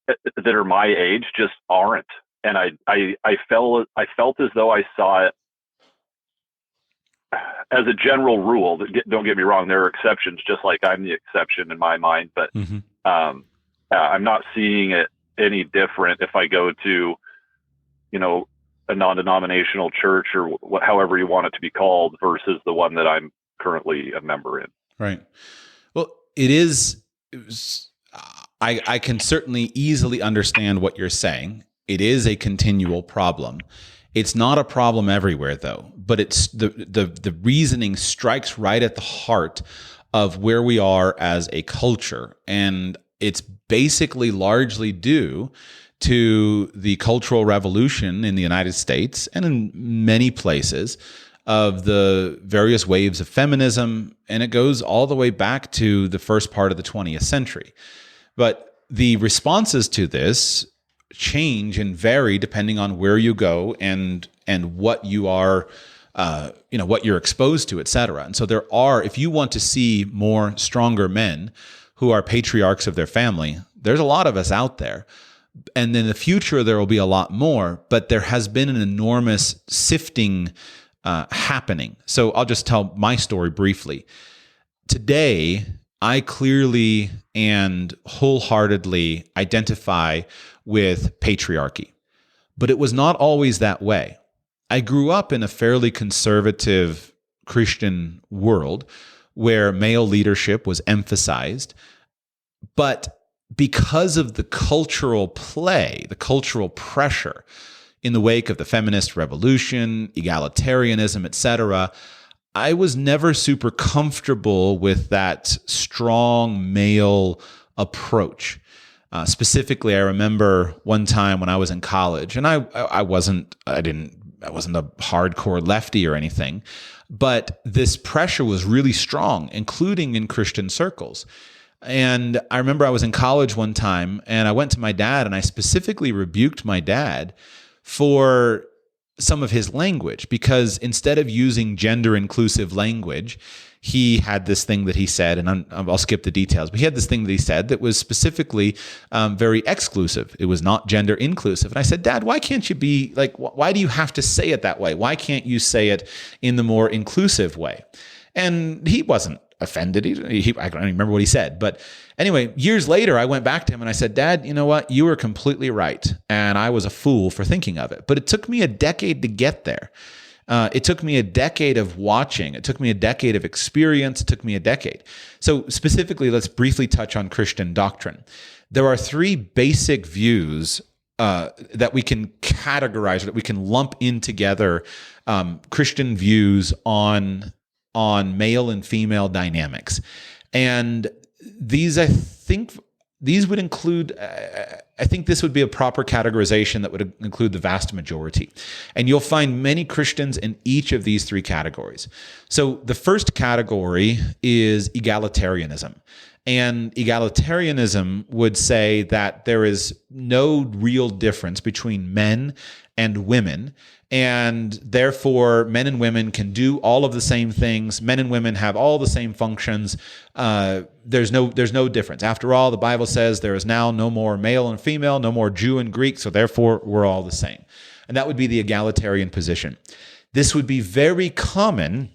that are my age just aren't. and I felt as though I saw it as a general rule. Don't get me wrong, there are exceptions, just like I'm the exception in my mind, but I'm not seeing it any different if I go to, a non-denominational church or however you want it to be called versus the one that I'm currently a member in. Right. Well, it is. I can certainly easily understand what you're saying. It is a continual problem. It's not a problem everywhere, though. But it's the reasoning strikes right at the heart of where we are as a culture, and it's basically largely due to the cultural revolution in the United States and in many places of the various waves of feminism, and it goes all the way back to the first part of the 20th century. But the responses to this change and vary depending on where you go and what you are, what you're exposed to, et cetera. And so there are, if you want to see more stronger men who are patriarchs of their family, there's a lot of us out there. And in the future, there will be a lot more, but there has been an enormous sifting happening. So I'll just tell my story briefly. Today, I clearly and wholeheartedly identify with patriarchy, but it was not always that way. I grew up in a fairly conservative Christian world where male leadership was emphasized, but because of the cultural play, the cultural pressure in the wake of the feminist revolution, egalitarianism, etc., I was never super comfortable with that strong male approach. Specifically, I remember one time when I was in college, and I wasn't a hardcore lefty or anything, but this pressure was really strong, including in Christian circles. And I remember I was in college one time, and I went to my dad, and I specifically rebuked my dad for some of his language, because instead of using gender inclusive language, he had this thing that he said, and I'll skip the details, but he had this thing that he said that was specifically very exclusive. It was not gender inclusive. And I said, Dad, why can't you be like, why do you have to say it that way? Why can't you say it in the more inclusive way? And he wasn't offended. I don't remember what he said. But anyway, years later, I went back to him and I said, Dad, you know what? You were completely right. And I was a fool for thinking of it. But it took me a decade to get there. It took me a decade of watching. It took me a decade of experience. It took me a decade. So specifically, let's briefly touch on Christian doctrine. There are three basic views that we can categorize, that we can lump in together, Christian views on male and female dynamics. And these, I think, would include, I think this would be a proper categorization that would include the vast majority. And you'll find many Christians in each of these three categories. So the first category is egalitarianism. And egalitarianism would say that there is no real difference between men and women, and therefore men and women can do all of the same things. Men and women have all the same functions. There's no difference. After all, the Bible says there is now no more male and female, no more Jew and Greek, so therefore we're all the same. And that would be the egalitarian position. This would be very common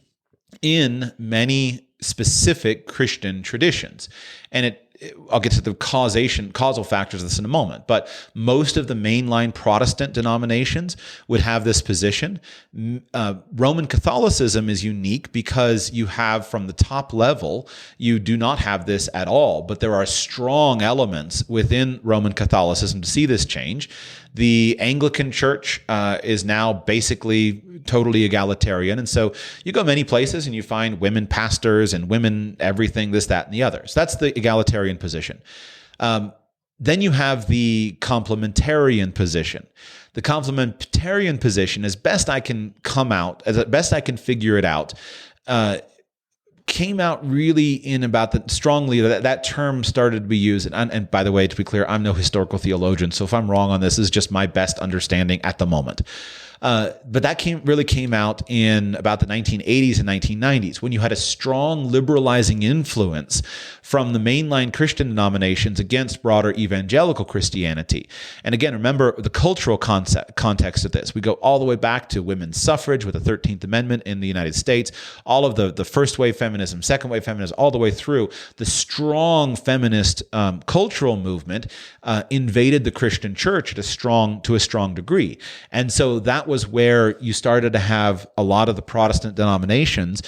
in many specific Christian traditions. And I'll get to the causal factors of this in a moment, but most of the mainline Protestant denominations would have this position. Roman Catholicism is unique because you have, from the top level, you do not have this at all, but there are strong elements within Roman Catholicism to see this change. The Anglican Church is now basically totally egalitarian. And so you go many places and you find women pastors and women everything, this, that, and the other. So that's the egalitarian position. Then you have the complementarian position. The complementarian position, as best I can figure it out, came out really in about strongly that term started to be used. And by the way, to be clear, I'm no historical theologian, so if I'm wrong on this, is just my best understanding at the moment. But that really came out in about the 1980s and 1990s, when you had a strong liberalizing influence from the mainline Christian denominations against broader evangelical Christianity. And again, remember the cultural context of this. We go all the way back to women's suffrage with the 13th Amendment in the United States, all of the first wave feminism, second wave feminism, all the way through. The strong feminist cultural movement invaded the Christian church to a strong degree. And so that was where you started to have a lot of the Protestant denominations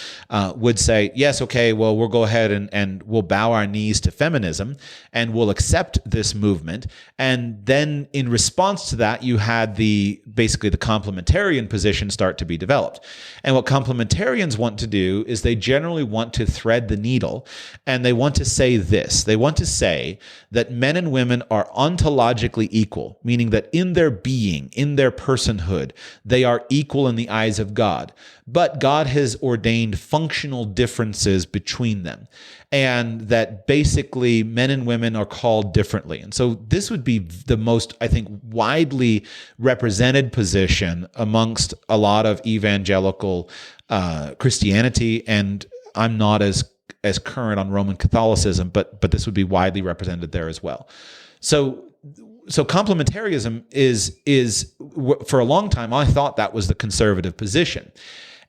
would say, yes, okay, well, we'll go ahead and we'll bow our knees to feminism and we'll accept this movement. And then in response to that, you had basically the complementarian position start to be developed. And what complementarians want to do is they generally want to thread the needle, and they want to say this. They want to say that men and women are ontologically equal, meaning that in their being, in their personhood, they are equal in the eyes of God. But God has ordained functional differences between them, and that basically men and women are called differently. And so this would be the most, I think, widely represented position amongst a lot of evangelical Christianity. And I'm not as current on Roman Catholicism, but this would be widely represented there as well. So complementarianism is for a long time, I thought that was the conservative position.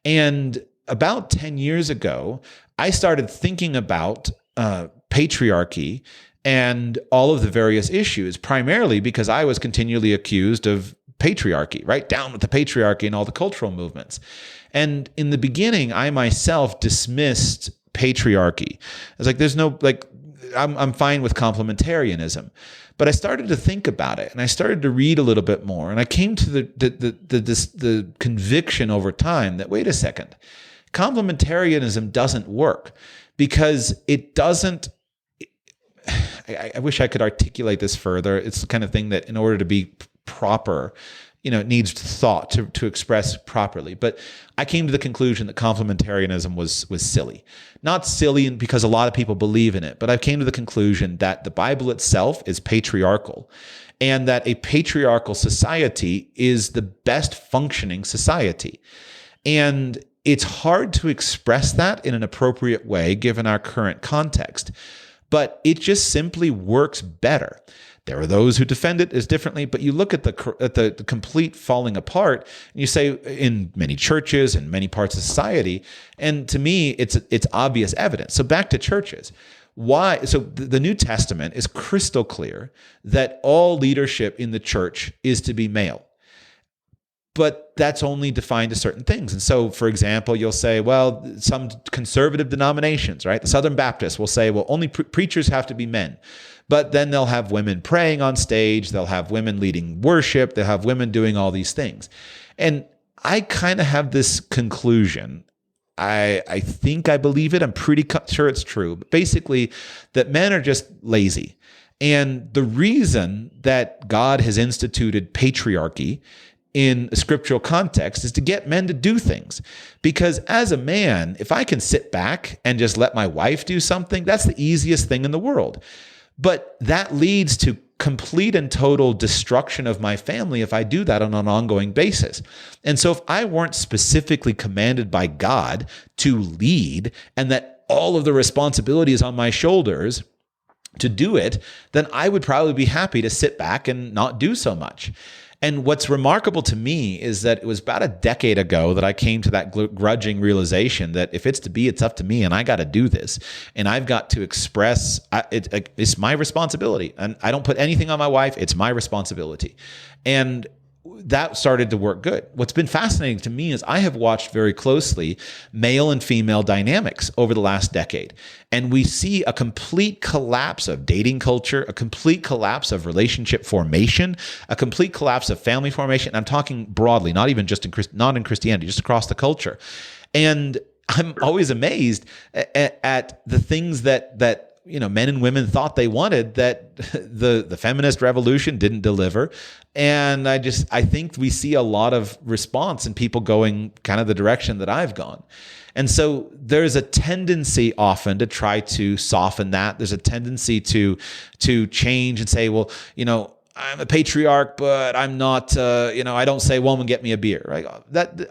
And about 10 years ago, I started thinking about patriarchy and all of the various issues, primarily because I was continually accused of patriarchy, right? Down with the patriarchy and all the cultural movements. And in the beginning, I myself dismissed patriarchy. I was like, there's no, I'm fine with complementarianism. But I started to think about it, and I started to read a little bit more, and I came to the conviction over time that, wait a second, complementarianism doesn't work, because it doesn't. I wish I could articulate this further. It's the kind of thing that, in order to be proper, it needs thought to express properly. But I came to the conclusion that complementarianism was silly. Not silly because a lot of people believe in it, but I came to the conclusion that the Bible itself is patriarchal, and that a patriarchal society is the best functioning society. And it's hard to express that in an appropriate way given our current context, but it just simply works better. There are those who defend it as differently, but you look at the complete falling apart, and you say in many churches and many parts of society, and to me, it's obvious evidence. So back to churches. Why? So the New Testament is crystal clear that all leadership in the church is to be male. But that's only defined to certain things. And so, for example, you'll say, well, some conservative denominations, right? The Southern Baptists will say, well, only preachers have to be men. But then they'll have women praying on stage. They'll have women leading worship. They'll have women doing all these things. And I kind of have this conclusion. I think I believe it. I'm pretty sure it's true. But basically, that men are just lazy. And the reason that God has instituted patriarchy in a scriptural context is to get men to do things. Because as a man, if I can sit back and just let my wife do something, that's the easiest thing in the world. But that leads to complete and total destruction of my family if I do that on an ongoing basis. And so if I weren't specifically commanded by God to lead, and that all of the responsibility is on my shoulders to do it, then I would probably be happy to sit back and not do so much. And what's remarkable to me is that it was about a decade ago that I came to that grudging realization that if it's to be, it's up to me, and I got to do this, and I've got to express, it's my responsibility. And I don't put anything on my wife. It's my responsibility. And that started to work good. What's been fascinating to me is I have watched very closely male and female dynamics over the last decade. And we see a complete collapse of dating culture, a complete collapse of relationship formation, a complete collapse of family formation. I'm talking broadly, not even just not in Christianity, just across the culture. And I'm always amazed at the things that men and women thought they wanted that the feminist revolution didn't deliver. And I think we see a lot of response in people going kind of the direction that I've gone. And so there's a tendency often to try to soften that. There's a tendency to change and say, well, I'm a patriarch, but I'm not, I don't say, woman, get me a beer, right?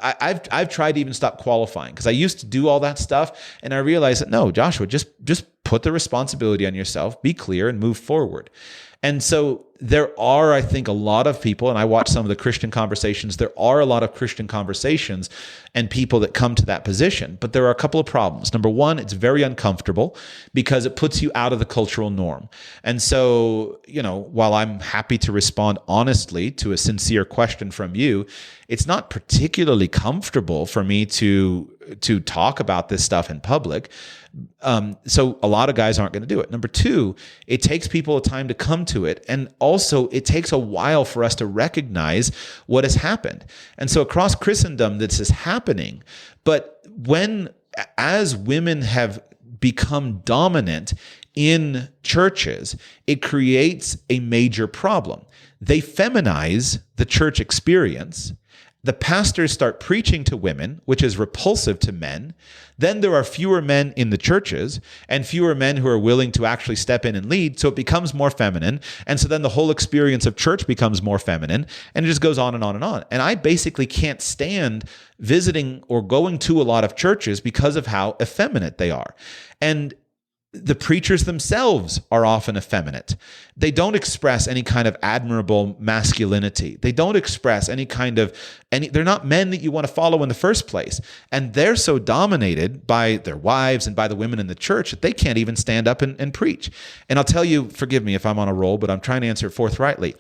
I've tried to even stop qualifying because I used to do all that stuff. And I realized that, no, Joshua, just put the responsibility on yourself, be clear and move forward. And so there are, I think, a lot of people, and I watch some of the Christian conversations, there are a lot of Christian conversations and people that come to that position, but there are a couple of problems. Number one, it's very uncomfortable because it puts you out of the cultural norm. And so, while I'm happy to respond honestly to a sincere question from you, it's not particularly comfortable for me to talk about this stuff in public. So a lot of guys aren't going to do it. Number two, it takes people a time to come to it. And also it takes a while for us to recognize what has happened. And so across Christendom, this is happening. But as women have become dominant in churches, it creates a major problem. They feminize the church experience. The pastors start preaching to women, which is repulsive to men. Then there are fewer men in the churches and fewer men who are willing to actually step in and lead. So it becomes more feminine. And so then the whole experience of church becomes more feminine, and it just goes on and on and on. And I basically can't stand visiting or going to a lot of churches because of how effeminate they are. And the preachers themselves are often effeminate. They don't express any kind of admirable masculinity. They don't express they're not men that you want to follow in the first place. And they're so dominated by their wives and by the women in the church that they can't even stand up and preach. And I'll tell you, forgive me if I'm on a roll, but I'm trying to answer it forthrightly.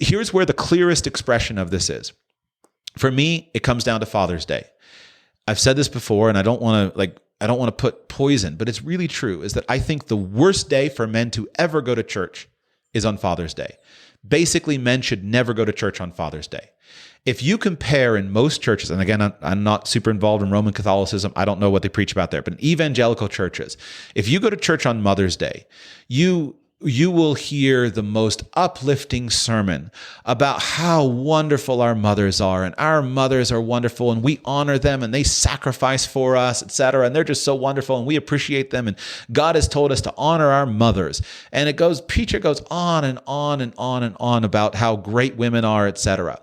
Here's where the clearest expression of this is. For me, it comes down to Father's Day. I've said this before, and I don't want to put poison, but it's really true, is that I think the worst day for men to ever go to church is on Father's Day. Basically, men should never go to church on Father's Day. If you compare in most churches, and again, I'm not super involved in Roman Catholicism, I don't know what they preach about there, but in evangelical churches, if you go to church on Mother's Day, you will hear the most uplifting sermon about how wonderful our mothers are, and our mothers are wonderful, and we honor them, and they sacrifice for us, etc. And they're just so wonderful, and we appreciate them, and God has told us to honor our mothers. And preacher goes on and on and on and on about how great women are, etc.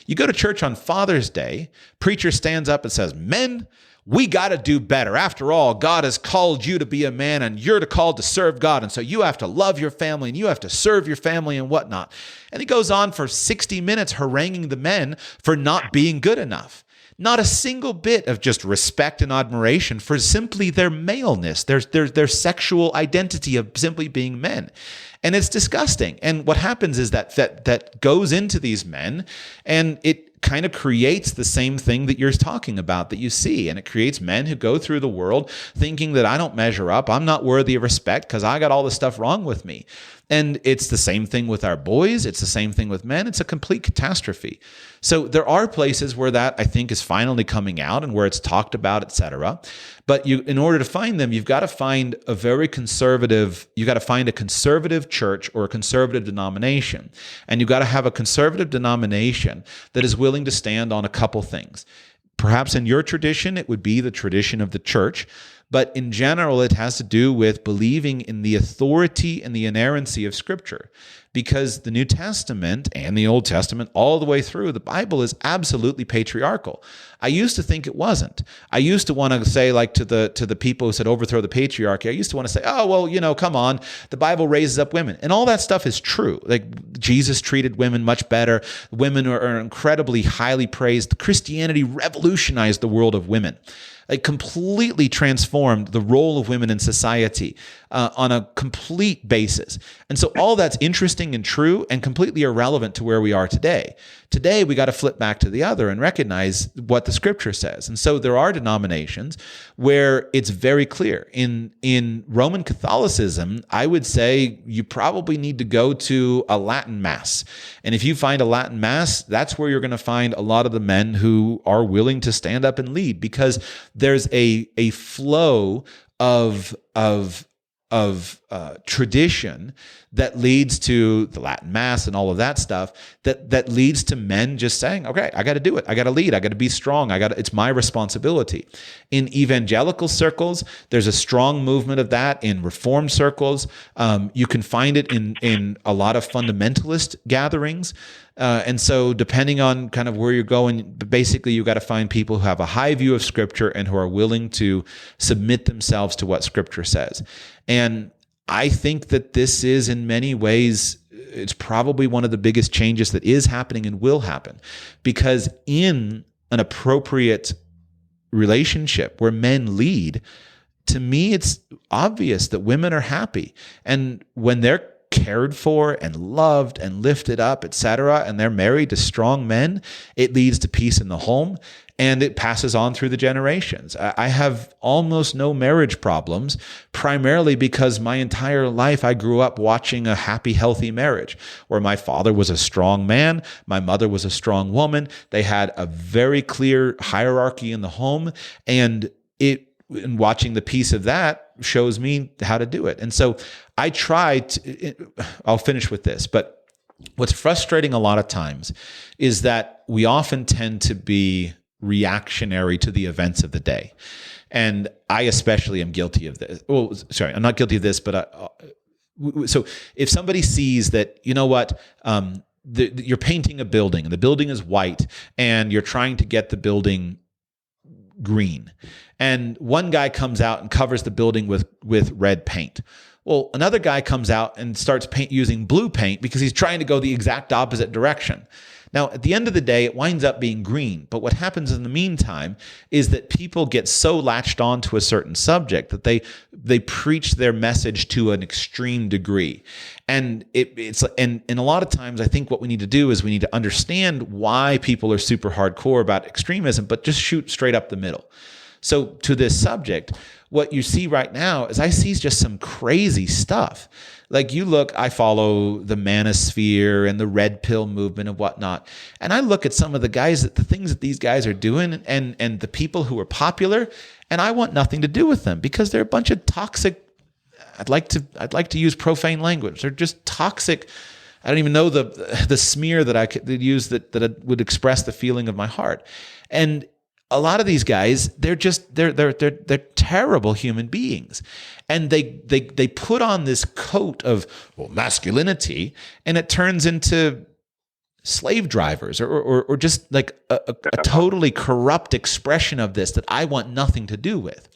You go to church on Father's Day, preacher stands up and says, "Men, we got to do better. After all, God has called you to be a man, and you're called to serve God. And so you have to love your family, and you have to serve your family and whatnot." And he goes on for 60 minutes haranguing the men for not being good enough. Not a single bit of just respect and admiration for simply their maleness, their sexual identity of simply being men. And it's disgusting. And what happens is that goes into these men, and it kind of creates the same thing that you're talking about that you see. And it creates men who go through the world thinking that I don't measure up, I'm not worthy of respect because I got all this stuff wrong with me. And it's the same thing with our boys. It's the same thing with men. It's a complete catastrophe. So there are places where that, I think, is finally coming out and where it's talked about, etc. But in order to find them, you've got to find a conservative church or a conservative denomination. And you've got to have a conservative denomination that is willing to stand on a couple things. Perhaps in your tradition, it would be the tradition of the church. But in general, it has to do with believing in the authority and the inerrancy of Scripture. Because the New Testament and the Old Testament, all the way through, the Bible is absolutely patriarchal. I used to think it wasn't. I used to want to say, like to the people who said overthrow the patriarchy, I used to want to say, oh, well, come on, the Bible raises up women. And all that stuff is true. Like Jesus treated women much better. Women are incredibly highly praised. Christianity revolutionized the world of women. It completely transformed the role of women in society on a complete basis. And so all that's interesting and true and completely irrelevant to where we are today. Today, we got to flip back to the other and recognize what the Scripture says. And so there are denominations where it's very clear. In Roman Catholicism, I would say you probably need to go to a Latin Mass. And if you find a Latin Mass, that's where you're going to find a lot of the men who are willing to stand up and lead, because there's a flow of tradition that leads to the Latin Mass and all of that stuff that leads to men just saying, okay, I got to do it. I got to lead. I got to be strong. It's my responsibility. In evangelical circles, there's a strong movement of that. In Reformed circles, you can find it in a lot of fundamentalist gatherings. And so depending on kind of where you're going, basically you got to find people who have a high view of Scripture and who are willing to submit themselves to what Scripture says. And I think that this is, in many ways, it's probably one of the biggest changes that is happening and will happen, because in an appropriate relationship where men lead, to me, it's obvious that women are happy. And when they're cared for and loved and lifted up, etc., and they're married to strong men, it leads to peace in the home, and it passes on through the generations. I have almost no marriage problems, primarily because my entire life I grew up watching a happy, healthy marriage where my father was a strong man, my mother was a strong woman. They had a very clear hierarchy in the home, and watching the piece of that shows me how to do it. And so I I'll finish with this, but what's frustrating a lot of times is that we often tend to be reactionary to the events of the day. And I especially am guilty of this. Well, sorry, I'm not guilty of this, but so if somebody sees that, you know what, you're painting a building and the building is white and you're trying to get the building green, and one guy comes out and covers the building with red paint. Well, another guy comes out and starts using blue paint because he's trying to go the exact opposite direction. Now, at the end of the day, it winds up being green. But what happens in the meantime is that people get so latched on to a certain subject that they preach their message to an extreme degree. And and a lot of times, I think what we need to do is we need to understand why people are super hardcore about extremism, but just shoot straight up the middle. So to this subject, what you see right now is I see just some crazy stuff. Like I follow the manosphere and the red pill movement and whatnot. And I look at some of the things that these guys are doing and the people who are popular, and I want nothing to do with them because they're a bunch of toxic, I'd like to use profane language. They're just toxic. I don't even know the smear that I could use that would express the feeling of my heart. And a lot of these guys, they're terrible human beings, and they put on this coat of masculinity, and it turns into slave drivers or just like a totally corrupt expression of this that I want nothing to do with.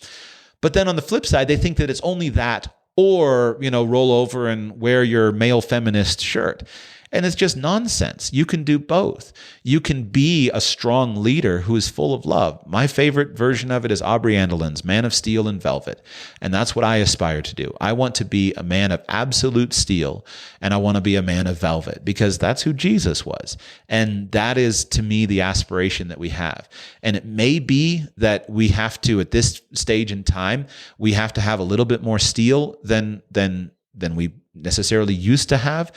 But then on the flip side, they think that it's only that, or roll over and wear your male feminist shirt. And it's just nonsense. You can do both. You can be a strong leader who is full of love. My favorite version of it is Aubrey Andolin's Man of Steel and Velvet. And that's what I aspire to do. I want to be a man of absolute steel, and I want to be a man of velvet, because that's who Jesus was. And that is, to me, the aspiration that we have. And it may be that we have to, at this stage in time, we have to have a little bit more steel than we necessarily used to have,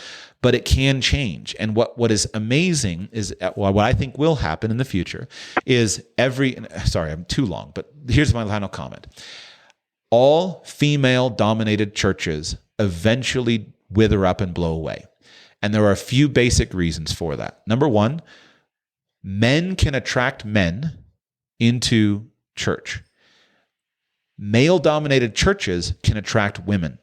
but it can change. And what is amazing is, what I think will happen in the future is sorry, I'm too long, but here's my final comment. All female-dominated churches eventually wither up and blow away. And there are a few basic reasons for that. Number one, men can attract men into church. Male-dominated churches can attract women.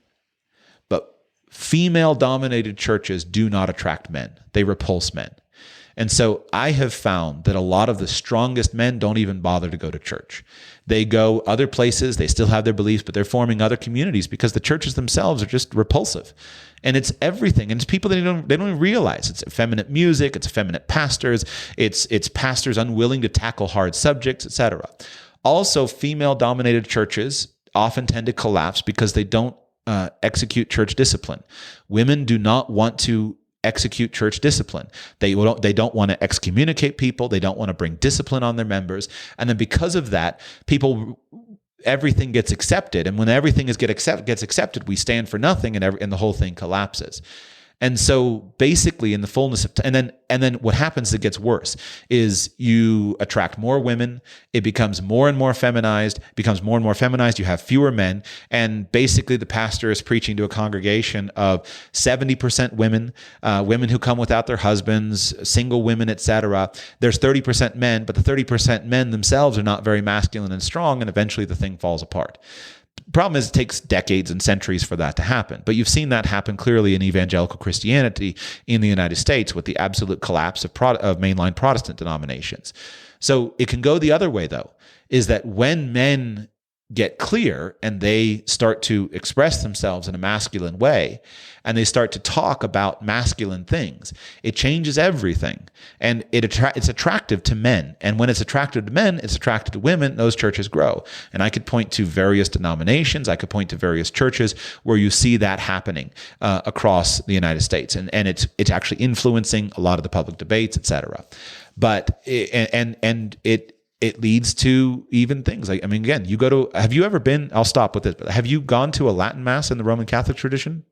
Female-dominated churches do not attract men. They repulse men. And so I have found that a lot of the strongest men don't even bother to go to church. They go other places. They still have their beliefs, but they're forming other communities because the churches themselves are just repulsive. And it's everything. And it's people that they don't even realize. It's effeminate music. It's effeminate pastors. It's pastors unwilling to tackle hard subjects, etc. Also, female-dominated churches often tend to collapse because they don't execute church discipline. Women do not want to execute church discipline. They don't want to excommunicate people. They don't want to bring discipline on their members. And then because of that, everything gets accepted. And when everything gets accepted, we stand for nothing, and the whole thing collapses. And so basically in the fullness of and then what happens that gets worse is you attract more women, it becomes more and more feminized, you have fewer men, and basically the pastor is preaching to a congregation of 70% women, women who come without their husbands, single women, etc. There's 30% men, but the 30% men themselves are not very masculine and strong, and eventually the thing falls apart. Problem is, it takes decades and centuries for that to happen. But you've seen that happen clearly in evangelical Christianity in the United States with the absolute collapse of mainline Protestant denominations. So it can go the other way, though, is that when men get clear and they start to express themselves in a masculine way and they start to talk about masculine things, it changes everything. And it's attractive to men. And when it's attractive to men, it's attractive to women, those churches grow. And I could point to various denominations, I could point to various churches where you see that happening across the United States. And it's actually influencing a lot of the public debates, et cetera. But it leads to even things like, I mean, again, have you ever been, I'll stop with this, but have you gone to a Latin Mass in the Roman Catholic tradition?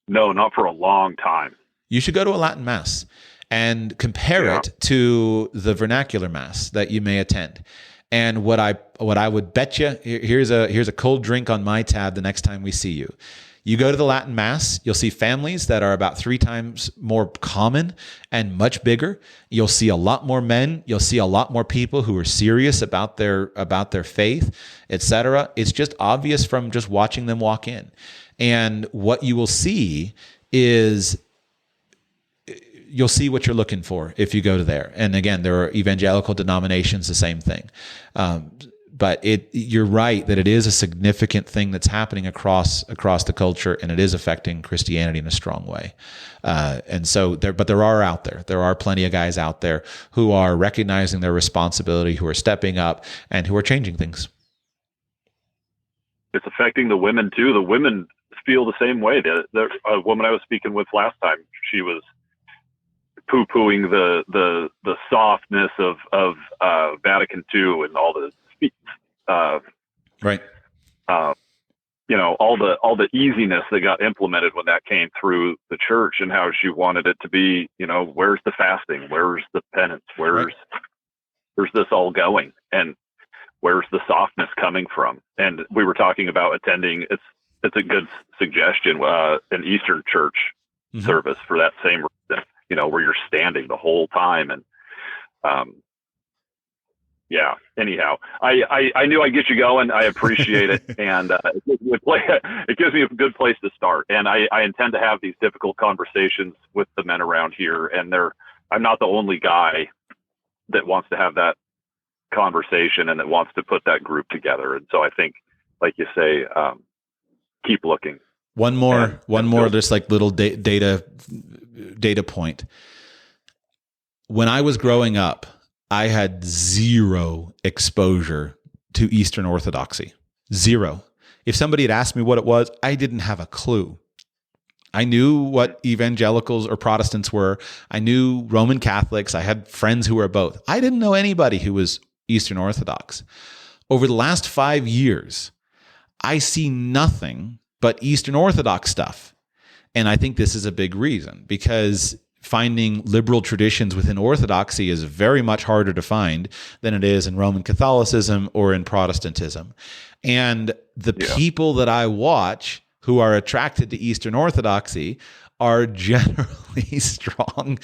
No, not for a long time. You should go to a Latin Mass and compare it to the vernacular Mass that you may attend. And what I would bet you, here's a cold drink on my tab the next time we see you. You go to the Latin Mass, you'll see families that are about 3 times more common and much bigger. You'll see a lot more men. You'll see a lot more people who are serious about their faith, etc. It's just obvious from just watching them walk in. And what you will see is you'll see what you're looking for if you go to there. And again, there are evangelical denominations, the same thing. But you're right that it is a significant thing that's happening across the culture, and it is affecting Christianity in a strong way. And so there are plenty of guys out there who are recognizing their responsibility, who are stepping up, and who are changing things. It's affecting the women too. The women feel the same way. A woman I was speaking with last time, she was poo-pooing the softness of Vatican II and all the right. All the easiness that got implemented when that came through the church, and how she wanted it to be, where's the fasting? Where's the penance? Where's this all going? And where's the softness coming from? And we were talking about attending, it's a good suggestion, an Eastern church service for that same reason, where you're standing the whole time. And, anyhow, I knew I'd get you going. I appreciate it. And it gives me a good place to start. And I intend to have these difficult conversations with the men around here. And I'm not the only guy that wants to have that conversation and that wants to put that group together. And so I think, like you say, keep looking. One more, just like little data point. When I was growing up, I had zero exposure to Eastern Orthodoxy. Zero. If somebody had asked me what it was, I didn't have a clue. I knew what evangelicals or Protestants were. I knew Roman Catholics. I had friends who were both. I didn't know anybody who was Eastern Orthodox. Over the last 5 years, I see nothing but Eastern Orthodox stuff. And I think this is a big reason, because finding liberal traditions within Orthodoxy is very much harder to find than it is in Roman Catholicism or in Protestantism. And the people that I watch who are attracted to Eastern Orthodoxy are generally strong,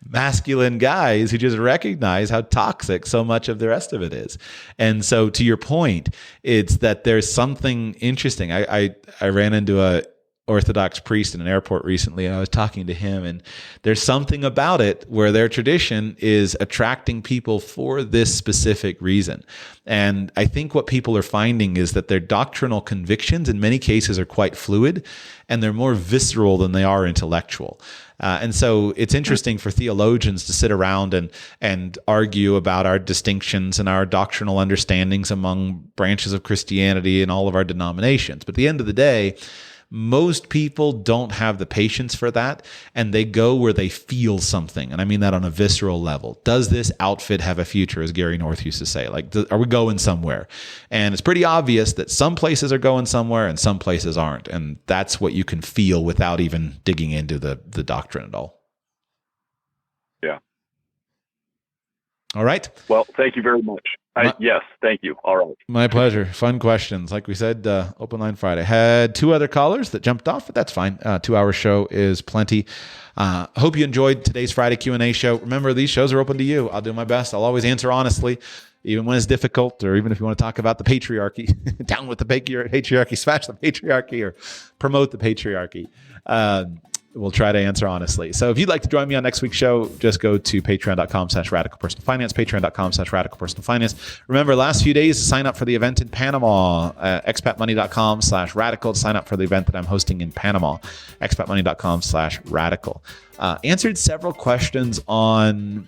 masculine guys who just recognize how toxic so much of the rest of it is. And so to your point, it's that there's something interesting. I ran into a Orthodox priest in an airport recently, and I was talking to him, and there's something about it where their tradition is attracting people for this specific reason. And I think what people are finding is that their doctrinal convictions in many cases are quite fluid, and they're more visceral than they are intellectual. And so it's interesting for theologians to sit around and argue about our distinctions and our doctrinal understandings among branches of Christianity and all of our denominations. But at the end of the day, Most people don't have the patience for that, and they go where they feel something. And I mean that on a visceral level. Does this outfit have a future, as Gary North used to say? Like, are we going somewhere? And it's pretty obvious that some places are going somewhere and some places aren't. And that's what you can feel without even digging into the doctrine at all. Yeah. All right. Well, thank you very much. Yes, thank you. All right. My pleasure. Fun questions. Like we said, Open Line Friday. Had 2 other callers that jumped off, but that's fine. 2-hour show is plenty. Hope you enjoyed today's Friday Q&A show. Remember, these shows are open to you. I'll do my best. I'll always answer honestly, even when it's difficult, or even if you want to talk about the patriarchy. Down with the patriarchy, smash the patriarchy, or promote the patriarchy. We'll try to answer honestly. So if you'd like to join me on next week's show, just go to patreon.com/radicalpersonalfinance, patreon.com/radicalpersonalfinance. Remember, last few days to sign up for the event in Panama, expatmoney.com/radical to sign up for the event that I'm hosting in Panama, expatmoney.com/radical. Answered several questions on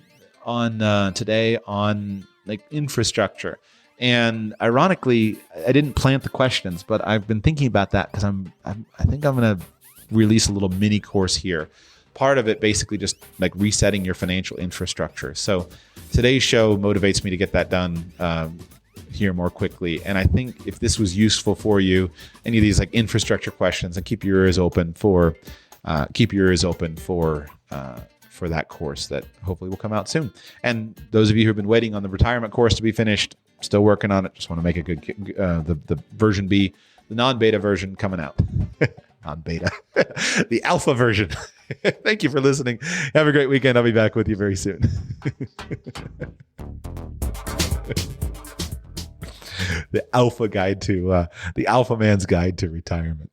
today on like infrastructure. And ironically, I didn't plant the questions, but I've been thinking about that because I think I'm going to release a little mini course here. Part of it basically just like resetting your financial infrastructure. So today's show motivates me to get that done here more quickly. And I think if this was useful for you, any of these like infrastructure questions, and keep your ears open for that course that hopefully will come out soon. And those of you who have been waiting on the retirement course to be finished, still working on it. Just want to make a good the version B, the non-beta version coming out. Non-beta, the alpha version. Thank you for listening. Have a great weekend. I'll be back with you very soon. The alpha man's guide to retirement.